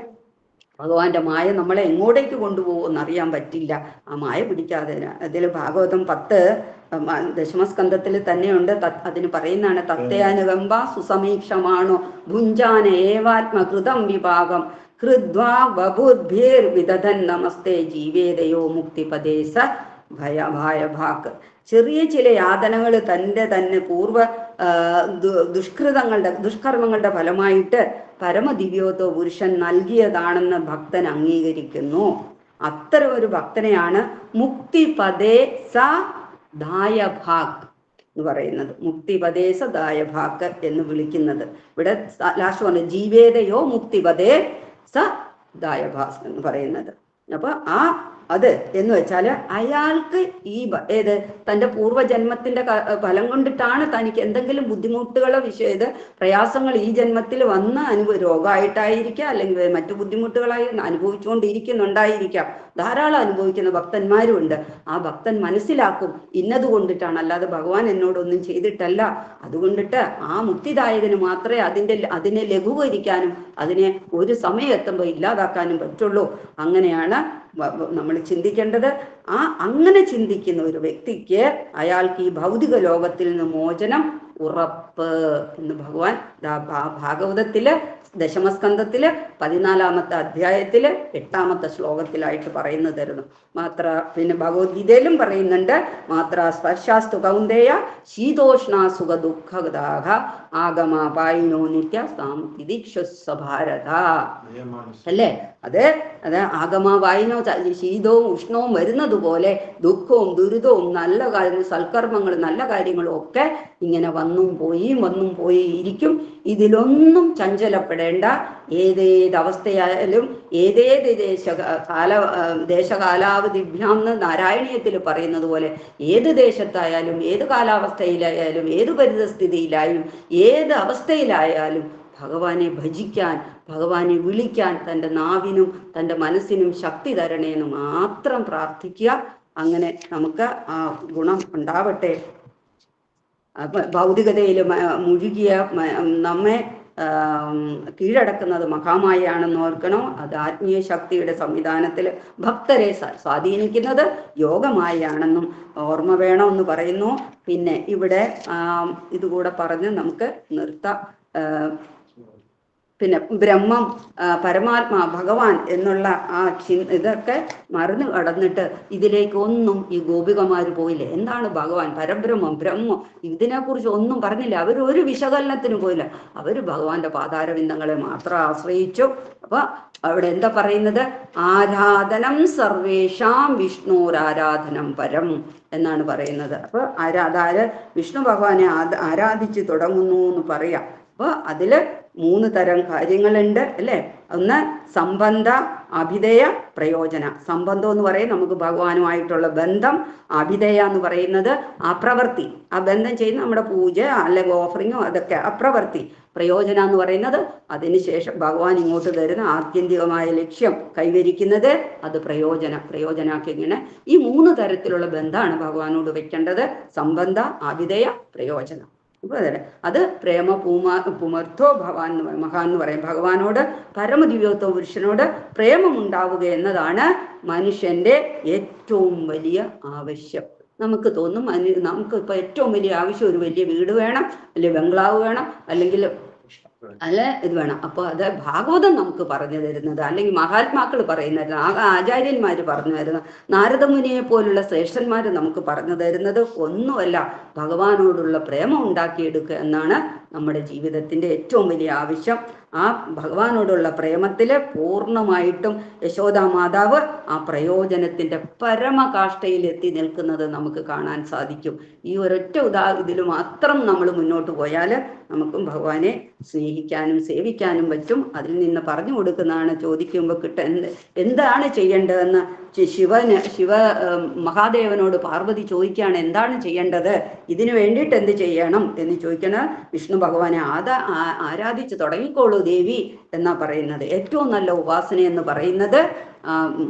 ഭഗവാന്റെ മായ നമ്മളെ എങ്ങോട്ടേക്ക് കൊണ്ടുപോകുമെന്ന് അറിയാൻ പറ്റില്ല. ആ മായ പിടിക്കാതെ. അതിൽ ഭാഗവതം 10 ദശമസ്കന്ധത്തിൽ തന്നെയുണ്ട്. അതിന് പറയുന്നതാണ്, തത്തയാനുകമ്പ സുസമീക്ഷമാണോ ഭുഞ്ചാന ഏവാത്മകൃതം വിഭാഗം ഹൃദ്വാ ബബുദ്ഭിർ വിദധൻ നമസ്തേ ജീവേദയോ മുക്തിപദേശ ഭയഭാക്ക്. ചെറിയ ചില യാതനകൾ തന്നെ പൂർവ്വ ദുഷ്കർമ്മങ്ങളുടെ ഫലമായിട്ട് പരമദിവ്യോത്തോ പുരുഷൻ നൽകിയതാണെന്ന് ഭക്തൻ അംഗീകരിക്കുന്നു. അത്തരം ഒരു ഭക്തനെയാണ് മുക്തിപദേ സ ദായഭാഗ് എന്ന് പറയുന്നത്. മുക്തിപദേ സ ദായഭാഗ് എന്ന് വിളിക്കുന്നത്. ഇവിടെ ലാസ്റ്റ് പറഞ്ഞു ജീവേദയോ മുക്തിപദേ സ ദായഭാഗ് എന്ന് പറയുന്നത്. അപ്പൊ അത് എന്ന് വെച്ചാൽ അയാൾക്ക് ഈ തൻ്റെ പൂർവ്വജന്മത്തിന്റെ ഫലം കൊണ്ടിട്ടാണ് തനിക്ക് എന്തെങ്കിലും ബുദ്ധിമുട്ടുകളോ പ്രയാസങ്ങൾ ഈ ജന്മത്തിൽ വന്ന് രോഗമായിട്ടായിരിക്കാം, അല്ലെങ്കിൽ മറ്റു ബുദ്ധിമുട്ടുകളായി അനുഭവിച്ചുകൊണ്ടിരിക്കുന്നുണ്ടായിരിക്കാം. ധാരാളം അനുഭവിക്കുന്ന ഭക്തന്മാരും ഉണ്ട്. ആ ഭക്തൻ മനസ്സിലാക്കും ഇന്നത് കൊണ്ടിട്ടാണ്, അല്ലാതെ ഭഗവാൻ എന്നോടൊന്നും ചെയ്തിട്ടല്ല. അതുകൊണ്ടിട്ട് ആ മുക്തിദായകന് മാത്രമേ അതിനെ ലഘൂകരിക്കാനും അതിനെ ഒരു സമയം എത്തുമ്പോൾ ഇല്ലാതാക്കാനും പറ്റുള്ളൂ. അങ്ങനെയാണ് നമ്മൾ ചിന്തിക്കേണ്ടത്. അങ്ങനെ ചിന്തിക്കുന്ന ഒരു വ്യക്തിക്ക് അയാൾക്ക് ഈ ഭൗതിക ലോകത്തിൽ നിന്ന് മോചനം ഉറപ്പ് എന്ന് ഭഗവാൻ ഭാഗവതത്തില് ദശമസ്കന്ധത്തില് 14-ാമത്തെ അധ്യായത്തില് 8-ാമത്തെ ശ്ലോകത്തിലായിട്ട് പറയുന്നു തരുന്നു. മാത്ര പിന്നെ ഭഗവത്ഗീതയിലും പറയുന്നുണ്ട്, മാത്ര സ്പർശാസ്തു കൗന്ദേയ ശീതോഷ്ണ സുഖ ദുഃഖദാഹ ആഗമാപായിനോ നിത്യ സാംതിദീക്ഷ ഭാരത അല്ലേ. അത് ആഗമാവായിനോ ശീതവും ഉഷ്ണവും വരുന്നത് പോലെ ദുഃഖവും ദുരിതവും നല്ല കാര്യങ്ങൾ സൽക്കർമ്മങ്ങൾ നല്ല കാര്യങ്ങളും ഒക്കെ ഇങ്ങനെ വന്നും പോയി ഇരിക്കും. ഇതിലൊന്നും ചഞ്ചലപ്പെടേണ്ട. ഏതേത് അവസ്ഥയായാലും ഏതേത് ദേശകാലാവധിഭ്യാം എന്ന് നാരായണീയത്തിൽ പറയുന്നത് പോലെ ഏത് ദേശത്തായാലും ഏത് കാലാവസ്ഥയിലായാലും ഏത് പരിതസ്ഥിതിയിലായാലും ഏത് അവസ്ഥയിലായാലും ഭഗവാനെ ഭജിക്കാൻ ഭഗവാനെ വിളിക്കാൻ തൻ്റെ നാവിനും തൻ്റെ മനസ്സിനും ശക്തി തരണേന്ന് മാത്രം പ്രാർത്ഥിക്കുക. അങ്ങനെ നമുക്ക് ആ ഗുണം ഉണ്ടാവട്ടെ. ഭൗതികതയിൽ മുഴുകിയ നമ്മെ കീഴടക്കുന്നത് മഹാമായയാണെന്ന് ഓർക്കണം. അത് ആത്മീയ ശക്തിയുടെ സംവിധാനത്തിൽ ഭക്തരെ സ്വാധീനിക്കുന്നത് യോഗമായാണെന്നും ഓർമ്മ വേണമെന്ന് പറയുന്നു. പിന്നെ ഇവിടെ ഇതുകൂടെ പറഞ്ഞ് നമുക്ക് നിർത്താം. പിന്നെ ബ്രഹ്മം, പരമാത്മാ, ഭഗവാൻ എന്നുള്ള ആ ഇതൊക്കെ മറന്നു കടന്നിട്ട് ഇതിലേക്കൊന്നും ഈ ഗോപികമാർ പോയില്ല. എന്താണ് ഭഗവാൻ, പരബ്രഹ്മം, ബ്രഹ്മം, ഇതിനെക്കുറിച്ച് ഒന്നും പറഞ്ഞില്ല. അവർ ഒരു പോയില്ല. അവർ ഭഗവാന്റെ പാതാരവിന്ദങ്ങളെ മാത്രം ആശ്രയിച്ചു. അപ്പൊ അവിടെ എന്താ പറയുന്നത്? ആരാധനം സർവേഷാം വിഷ്ണുരാരാധനം പരം എന്നാണ് പറയുന്നത്. അപ്പൊ അതാര് വിഷ്ണു ഭഗവാനെ ആരാധിച്ച് തുടങ്ങുന്നു എന്ന് പറയാം. അപ്പൊ അതില് 3 തരം കാര്യങ്ങളുണ്ട് അല്ലേ. ഒന്ന് സംബന്ധ, അഭിധേയ, പ്രയോജന. സംബന്ധം എന്ന് പറയും നമുക്ക് ഭഗവാനുമായിട്ടുള്ള ബന്ധം. അഭിധേയ എന്ന് പറയുന്നത് ആ പ്രവൃത്തി, ആ ബന്ധം ചെയ്യുന്ന നമ്മുടെ പൂജ അല്ലെങ്കിൽ ഓഫറിങ്ങോ അതൊക്കെ അപ്രവൃത്തി. പ്രയോജന എന്ന് പറയുന്നത് അതിനുശേഷം ഭഗവാൻ ഇങ്ങോട്ട് തരുന്ന ആത്യന്തികമായ ലക്ഷ്യം കൈവരിക്കുന്നത്, അത് പ്രയോജനാക്കി. ഇങ്ങനെ ഈ 3 തരത്തിലുള്ള ബന്ധമാണ് ഭഗവാനോട് വെക്കേണ്ടത്. സംബന്ധ, അഭിധേയ, പ്രയോജനം. അത് പ്രേമ പുമർത്ഥോ ഭവാൻ മഹാൻ എന്ന് പറയും. ഭഗവാനോട് പരമദിവ്യോത്തോ പുരുഷനോട് പ്രേമമുണ്ടാവുക എന്നതാണ് മനുഷ്യന്റെ ഏറ്റവും വലിയ ആവശ്യം. നമുക്ക് തോന്നും നമുക്ക് ഇപ്പൊ ഏറ്റവും വലിയ ആവശ്യം ഒരു വലിയ വീട് വേണം, അല്ലെങ്കിൽ ബംഗ്ലാവ് വേണം, അല്ലെങ്കിൽ ഇത് വേണം. അപ്പോൾ അത് ഭാഗവതം നമുക്ക് പറഞ്ഞു തരുന്നത്, അല്ലെങ്കിൽ മഹാത്മാക്കൾ പറയുന്നത്, ആചാര്യന്മാര് പറഞ്ഞു തരുന്നത്, നാരദമുനിയെ പോലുള്ള ശ്രേഷ്ഠന്മാർ നമുക്ക് പറഞ്ഞു തരുന്നത് ഒന്നുമല്ല, ഭഗവാനോടുള്ള പ്രേമം ഉണ്ടാക്കിയെടുക്കുക എന്നാണ് നമ്മുടെ ജീവിതത്തിന്റെ ഏറ്റവും വലിയ ആവശ്യം. ആ ഭഗവാനോടുള്ള പ്രേമത്തില് പൂർണ്ണമായിട്ടും യശോദാ മാതാവ് ആ പ്രയോജനത്തിന്റെ പരമകാഷ്ഠയിൽ എത്തി നിൽക്കുന്നത് നമുക്ക് കാണാൻ സാധിക്കും. ഈ ഒരൊറ്റ ഇതിൽ മാത്രം നമ്മൾ മുന്നോട്ട് പോയാൽ നമുക്കും ഭഗവാനെ സ്നേഹിക്കാനും സേവിക്കാനും പറ്റും. അതിൽ നിന്ന് പറഞ്ഞു കൊടുക്കുന്നതാണ്. ചോദിക്കുമ്പോൾ എന്താണ് ചെയ്യേണ്ടതെന്ന് ശിവ മഹാദേവനോട് പാർവതി ചോദിക്കുകയാണ്, എന്താണ് ചെയ്യേണ്ടത്, ഇതിനു വേണ്ടിയിട്ട് എന്ത് ചെയ്യണം എന്ന് ചോദിക്കണം. വിഷ്ണു ഭഗവാനെ ആരാധിച്ച് തുടങ്ങിക്കോളൂ ദേവി എന്നാ പറയുന്നത്. ഏറ്റവും നല്ല ഉപാസന എന്ന് പറയുന്നത്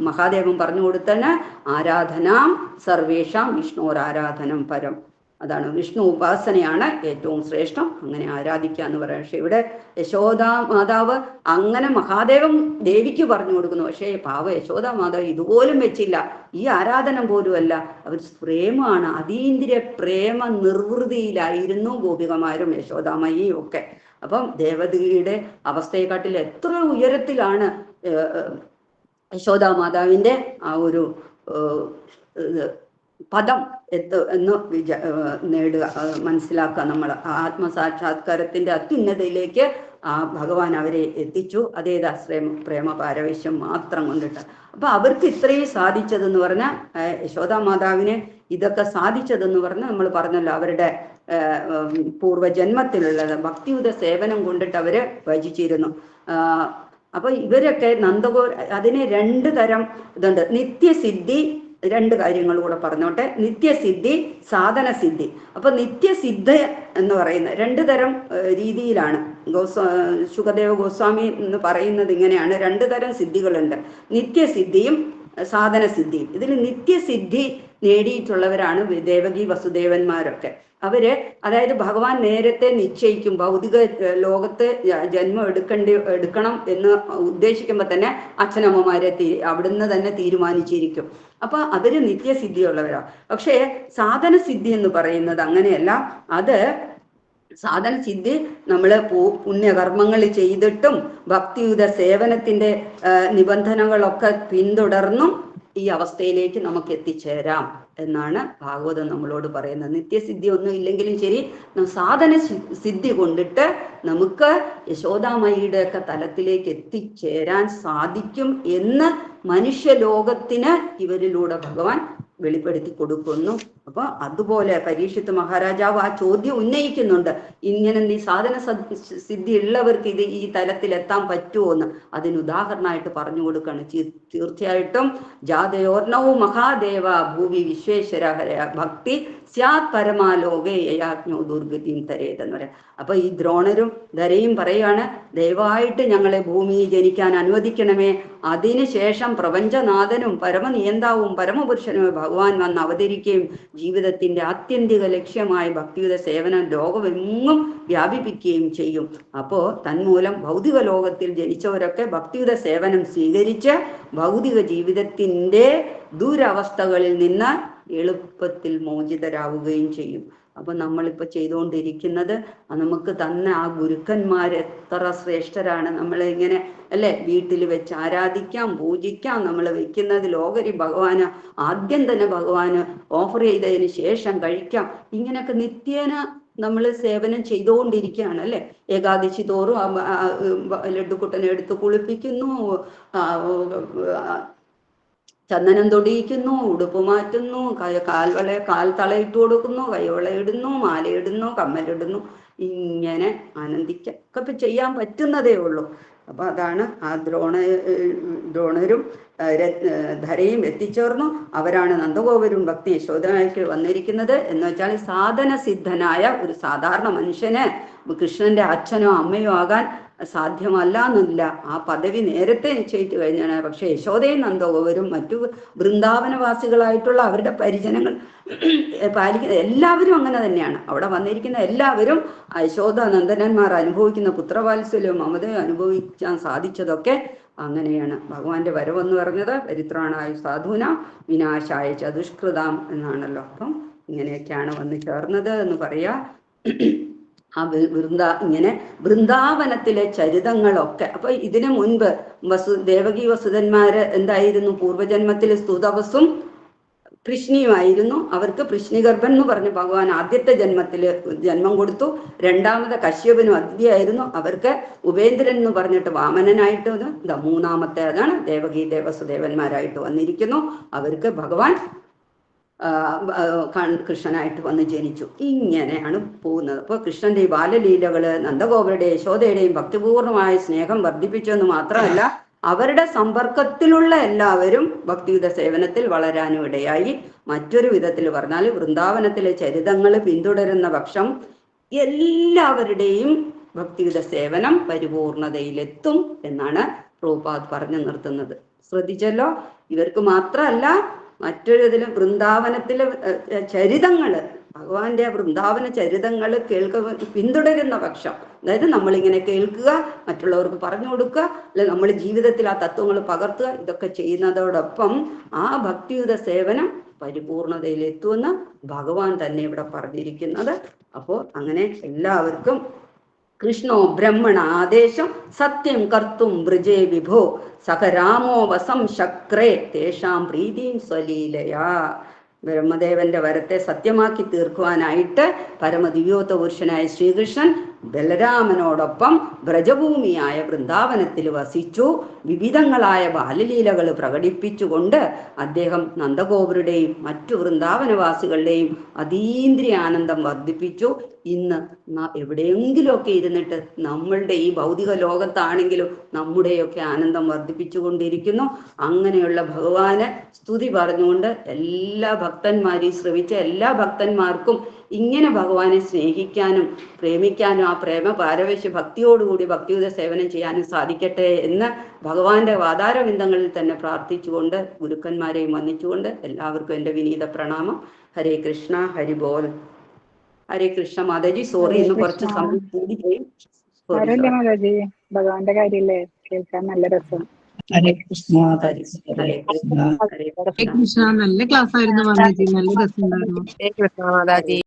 മഹാദേവൻ പറഞ്ഞു കൊടുത്തന് ആരാധനാം സർവേഷാം വിഷ്ണുരാരാധനം പരം. അതാണ് വിഷ്ണു ഉപാസനയാണ് ഏറ്റവും ശ്രേഷ്ഠം. അങ്ങനെ ആരാധിക്കുക എന്ന് പറയാം. പക്ഷെ ഇവിടെ യശോദാ മാതാവ് അങ്ങനെ മഹാദേവൻ ദേവിക്ക് പറഞ്ഞു കൊടുക്കുന്നു. പക്ഷേ പാവ യശോദാ മാതാവ് ഇതുപോലും വെച്ചില്ല. ഈ ആരാധന പോലുമല്ല, അവർ പ്രേമമാണ്, അതീന്ദ്രിയ പ്രേമ നിർവൃതിയിലായിരുന്നു ഗോപികമാരും യശോദാമയും ഒക്കെ. അപ്പം ദേവതയുടെ അവസ്ഥയെക്കാട്ടിൽ എത്ര ഉയരത്തിലാണ് യശോദാ മാതാവിൻ്റെ ആ ഒരു പദം എന്ന് നേടുക, മനസ്സിലാക്കുക. നമ്മൾ ആത്മസാക്ഷാത്കാരത്തിന്റെ അത്യുന്നതയിലേക്ക് ആ ഭഗവാൻ അവരെ എത്തിച്ചു. അതേതാശ്രയം പ്രേമ പാരവശ്യം മാത്രം കൊണ്ടിട്ട്. അപ്പൊ അവർക്ക് ഇത്രയും സാധിച്ചതെന്ന് പറഞ്ഞാൽ, യശോദാ മാതാവിന് ഇതൊക്കെ സാധിച്ചതെന്ന് പറഞ്ഞാൽ നമ്മൾ പറഞ്ഞല്ലോ, അവരുടെ പൂർവ്വജന്മത്തിലുള്ളത് ഭക്തിയുത സേവനം കൊണ്ടിട്ട് അവര് ഭജിച്ചിരുന്നു. അപ്പൊ ഇവരൊക്കെ അതിന് 2 തരം ഇതുണ്ട്. നിത്യസിദ്ധി, 2 കാര്യങ്ങൾ കൂടെ പറഞ്ഞോട്ടെ. നിത്യസിദ്ധി, സാധനസിദ്ധി. അപ്പൊ നിത്യസിദ്ധ എന്ന് പറയുന്ന 2 തരം രീതിയിലാണ് ശുകദേവ ഗോസ്വാമി എന്ന് പറയുന്നത്. ഇങ്ങനെയാണ് 2 തരം സിദ്ധികളുണ്ട്, നിത്യസിദ്ധിയും സാധനസിദ്ധിയും. ഇതിൽ നിത്യസിദ്ധി നേടിയിട്ടുള്ളവരാണ് ദേവകി വസുദേവന്മാരൊക്കെ. അവര് അതായത് ഭഗവാൻ നേരത്തെ നിശ്ചയിക്കും, ഭൗതിക ലോകത്ത് ജന്മം എടുക്കണം എന്ന് ഉദ്ദേശിക്കുമ്പോൾ തന്നെ അച്ഛനമ്മമാരെ അവിടുന്ന് തന്നെ തീരുമാനിച്ചിരിക്കും. അപ്പൊ അവര് നിത്യസിദ്ധിയുള്ളവരാ. പക്ഷേ സാധനസിദ്ധി എന്ന് പറയുന്നത് അങ്ങനെയല്ല. അത് സാധന സിദ്ധി നമ്മള് പുണ്യകർമ്മങ്ങൾ ചെയ്തിട്ടും ഭക്തിയുത സേവനത്തിന്റെ നിബന്ധനകളൊക്കെ പിന്തുടർന്നും ഈ അവസ്ഥയിലേക്ക് നമുക്ക് എത്തിച്ചേരാം എന്നാണ് ഭാഗവതം നമ്മളോട് പറയുന്നത്. നിത്യസിദ്ധി ഒന്നും ഇല്ലെങ്കിലും ശരി, സാധന സിദ്ധി കൊണ്ടിട്ട് നമുക്ക് യശോദാമയിയുടെ ഒക്കെ തലത്തിലേക്ക് എത്തിച്ചേരാൻ സാധിക്കും എന്ന് മനുഷ്യലോകത്തിന് ഇവരിലൂടെ ഭഗവാൻ വെളിപ്പെടുത്തി കൊടുക്കുന്നു. അപ്പൊ അതുപോലെ പരീക്ഷിത്ത് മഹാരാജാവ് ആ ചോദ്യം ഉന്നയിക്കുന്നുണ്ട്, ഇങ്ങനെ നീ സാധന സിദ്ധി ഉള്ളവർക്ക് ഈ തലത്തിലെത്താൻ പറ്റുമോ എന്ന്. അതിന് ഉദാഹരണമായിട്ട് പറഞ്ഞു കൊടുക്കാണ്. തീർച്ചയായിട്ടും ജാതയോർണവും മഹാദേവ ഭൂവി വിശ്വേശ്വര ഹര ഭക്തി സ്യാത് പരമാലോകേ യയാജ്ഞോ ദുർഗതിയും തരേതെന്ന് പറയാം. അപ്പൊ ഈ ദ്രോണരും ധരയും പറയാണ്, ദയവായിട്ട് ഞങ്ങളെ ഭൂമിയിൽ ജനിക്കാൻ അനുവദിക്കണമേ. അതിനുശേഷം പ്രപഞ്ചനാഥനും പരമനിയന്താവും പരമപുരുഷനും ഭഗവാൻ വന്ന് അവതരിക്കുകയും ജീവിതത്തിന്റെ ആത്യന്തിക ലക്ഷ്യമായ ഭക്തിയുത സേവനം ലോകമെങ്ങും വ്യാപിപ്പിക്കുകയും ചെയ്യും. അപ്പോ തന്മൂലം ഭൗതിക ലോകത്തിൽ ജനിച്ചവരൊക്കെ ഭക്തിയുത സേവനം സ്വീകരിച്ച് ഭൗതിക ജീവിതത്തിന്റെ ദുരവസ്ഥകളിൽ നിന്ന് എളുപ്പത്തിൽ മോചിതരാവുകയും ചെയ്യും. അപ്പൊ നമ്മളിപ്പോ ചെയ്തുകൊണ്ടിരിക്കുന്നത് നമുക്ക് തന്ന ആ ഗുരുക്കന്മാർ എത്ര ശ്രേഷ്ഠരാണ്. നമ്മളെ ഇങ്ങനെ അല്ലെ വീട്ടിൽ വെച്ച് ആരാധിക്കാം, പൂജിക്കാം. നമ്മൾ വെക്കുന്നത് ഓഹരി ഭഗവാന് ആദ്യം തന്നെ ഭഗവാന് ഓഫർ ചെയ്തതിന് ശേഷം കഴിക്കാം. ഇങ്ങനെയൊക്കെ നിത്യേന നമ്മൾ സേവനം ചെയ്തുകൊണ്ടിരിക്കുകയാണ് അല്ലെ. ഏകാദശി തോറും ലഡ്ഡുക്കുട്ടനെ എടുത്ത് കുളിപ്പിക്കുന്നു, ചന്ദനം തൊടിയിക്കുന്നു, ഉടുപ്പ് മാറ്റുന്നു, കാൽ തളയിട്ട് കൊടുക്കുന്നു, കൈവള ഇടുന്നു, മാലയിടുന്നു, കമ്മലിടുന്നു. ഇങ്ങനെ ആനന്ദിക്കൊക്കെ ചെയ്യാൻ പറ്റുന്നതേ ഉള്ളൂ. അപ്പൊ അതാണ് ആ ദ്രോണരും ധരയും എത്തിച്ചേർന്നു. അവരാണ് നന്ദഗോപരും ഭക്തി യശോദനായിട്ട് വന്നിരിക്കുന്നത്. എന്ന് വെച്ചാൽ സാധന സിദ്ധനായ ഒരു സാധാരണ മനുഷ്യന് കൃഷ്ണന്റെ അച്ഛനോ അമ്മയോ ആകാൻ സാധ്യമല്ല എന്നില്ല. ആ പദവി നേരത്തെ നിശ്ചയിച്ചു കഴിഞ്ഞാണ്. പക്ഷെ യശോദയും നന്ദഗോപരും മറ്റു വൃന്ദാവനവാസികളായിട്ടുള്ള അവരുടെ പരിജനങ്ങൾ പാലിക്കുന്ന എല്ലാവരും അങ്ങനെ തന്നെയാണ്. അവിടെ വന്നിരിക്കുന്ന എല്ലാവരും യശോദ നന്ദനന്മാർ അനുഭവിക്കുന്ന പുത്രവാത്സല്യവും മമതയും അനുഭവിക്കാൻ സാധിച്ചതൊക്കെ അങ്ങനെയാണ്. ഭഗവാന്റെ വരവെന്ന് പറഞ്ഞത് പരിത്രാണായ സാധൂന വിനാശായ ചതുഷ്കൃതാം എന്നാണല്ലോ. അപ്പം ഇങ്ങനെയൊക്കെയാണ് വന്ന് ചേർന്നത് എന്ന് പറയാ. ആ ഇങ്ങനെ വൃന്ദാവനത്തിലെ ചരിതങ്ങളൊക്കെ. അപ്പൊ ഇതിനു മുൻപ് ദേവകി വസുധന്മാര് എന്തായിരുന്നു? പൂർവജന്മത്തിലെ സ്തുതവസും കൃഷ്ണിയുമായിരുന്നു. അവർക്ക് കൃഷ്ണിഗർഭൻ എന്ന് പറഞ്ഞ് ഭഗവാൻ ആദ്യത്തെ ജന്മം കൊടുത്തു. രണ്ടാമത്തെ കശ്യപനും അതിഥിയായിരുന്നു. അവർക്ക് ഉപേന്ദ്രൻ എന്ന് പറഞ്ഞിട്ട് വാമനനായിട്ട് മൂന്നാമത്തെ അതാണ് ദേവകി ദേവസുദേവന്മാരായിട്ട് വന്നിരിക്കുന്നു. അവർക്ക് ഭഗവാൻ കൃഷ്ണനായിട്ട് വന്ന് ജനിച്ചു. ഇങ്ങനെയാണ് പോകുന്നത്. അപ്പോൾ കൃഷ്ണന്റെ ഈ ബാലലീലകള് നന്ദഗോപരുടെയും യശോദയുടെയും ഭക്തിപൂർണമായ സ്നേഹം വർദ്ധിപ്പിച്ചെന്ന് മാത്രമല്ല, അവരുടെ സമ്പർക്കത്തിലുള്ള എല്ലാവരും ഭക്തിയുത സേവനത്തിൽ വളരാനും ഇടയായി. മറ്റൊരു വിധത്തിൽ പറഞ്ഞാൽ വൃന്ദാവനത്തിലെ ചരിതങ്ങൾ പിന്തുടരുന്ന പക്ഷം എല്ലാവരുടെയും ഭക്തിയുത സേവനം പരിപൂർണതയിലെത്തും എന്നാണ് പ്രഭുപാദ് പറഞ്ഞു നിർത്തുന്നത്. ശ്രദ്ധിച്ചല്ലോ. ഇവർക്ക് മാത്രമല്ല, മറ്റൊരു ഇതിലും വൃന്ദാവനത്തിലെ ചരിതങ്ങള്, ഭഗവാന്റെ വൃന്ദാവന ചരിതങ്ങൾ പിന്തുടരുന്ന പക്ഷം, അതായത് നമ്മളിങ്ങനെ കേൾക്കുക, മറ്റുള്ളവർക്ക് പറഞ്ഞു കൊടുക്കുക, അല്ലെ നമ്മൾ ജീവിതത്തിൽ ആ തത്വങ്ങൾ പകർത്തുക, ഇതൊക്കെ ചെയ്യുന്നതോടൊപ്പം ആ ഭക്തിയുത സേവനം പരിപൂർണതയിലെത്തുമെന്ന് ഭഗവാൻ തന്നെ ഇവിടെ പറഞ്ഞിരിക്കുന്നത്. അപ്പോൾ അങ്ങനെ എല്ലാവർക്കും കൃഷ്ണോ ബ്രഹ്മണ ആദേശം സത്യം കർത്തും ബ്രജേ വിഭോ സഹരാമോ വസം ശക്രേ തേഷാം പ്രീതിയും സ്വലീലയാ. ബ്രഹ്മദേവന്റെ വരത്തെ സത്യമാക്കി തീർക്കുവാനായിട്ട് പരമദിവ്യോത്ത പുരുഷനായ ശ്രീകൃഷ്ണൻ ബലരാമനോടൊപ്പം ബ്രജഭൂമിയായ വൃന്ദാവനത്തിൽ വസിച്ചു. വിവിധങ്ങളായ ബാലലീലകൾ പ്രകടിപ്പിച്ചുകൊണ്ട് അദ്ദേഹം നന്ദഗോപരുടെയും മറ്റു വൃന്ദാവനവാസികളുടെയും അതീന്ദ്രിയ ആനന്ദം വർദ്ധിപ്പിച്ചു. ഇന്ന് എവിടെയെങ്കിലുമൊക്കെ ഇരുന്നിട്ട് നമ്മളുടെ ഈ ഭൗതിക ലോകത്താണെങ്കിലും നമ്മുടെയൊക്കെ ആനന്ദം വർദ്ധിപ്പിച്ചു കൊണ്ടിരിക്കുന്നു. അങ്ങനെയുള്ള ഭഗവാന് സ്തുതി പറഞ്ഞുകൊണ്ട് എല്ലാ ഭക്തന്മാരെയും ശ്രവിച്ച എല്ലാ ഭക്തന്മാർക്കും ഇങ്ങനെ ഭഗവാനെ സ്നേഹിക്കാനും പ്രേമിക്കാനും ആ പ്രേമ പാരവശ്യ ഭക്തിയോടുകൂടി ഭക്തിയുത സേവനം ചെയ്യാനും സാധിക്കട്ടെ എന്ന് ഭഗവാന്റെ വാതാരവിന്ദങ്ങളിൽ തന്നെ പ്രാർത്ഥിച്ചുകൊണ്ട് ഗുരുക്കന്മാരെയും വന്ദിച്ചുകൊണ്ട് എല്ലാവർക്കും എൻ്റെ വിനീത പ്രണാമം. ഹരേ കൃഷ്ണ, ഹരിബോൽ. ഹരേ കൃഷ്ണ മാതാജി. സോറി, ഇന്ന് കുറച്ച് സമയം കൂടി പോയി. മാതാജി, ഭഗവാന്റെ കാര്യല്ലേ കേൾക്കാൻ നല്ല രസം. ഹരേ കൃഷ്ണ. ഹരേ കൃഷ്ണ. നല്ല ക്ലാസ് ആയിരുന്നു മാതാജി, നല്ല രസമുണ്ടായിരുന്നു. ഹരേ കൃഷ്ണ മാതാജി.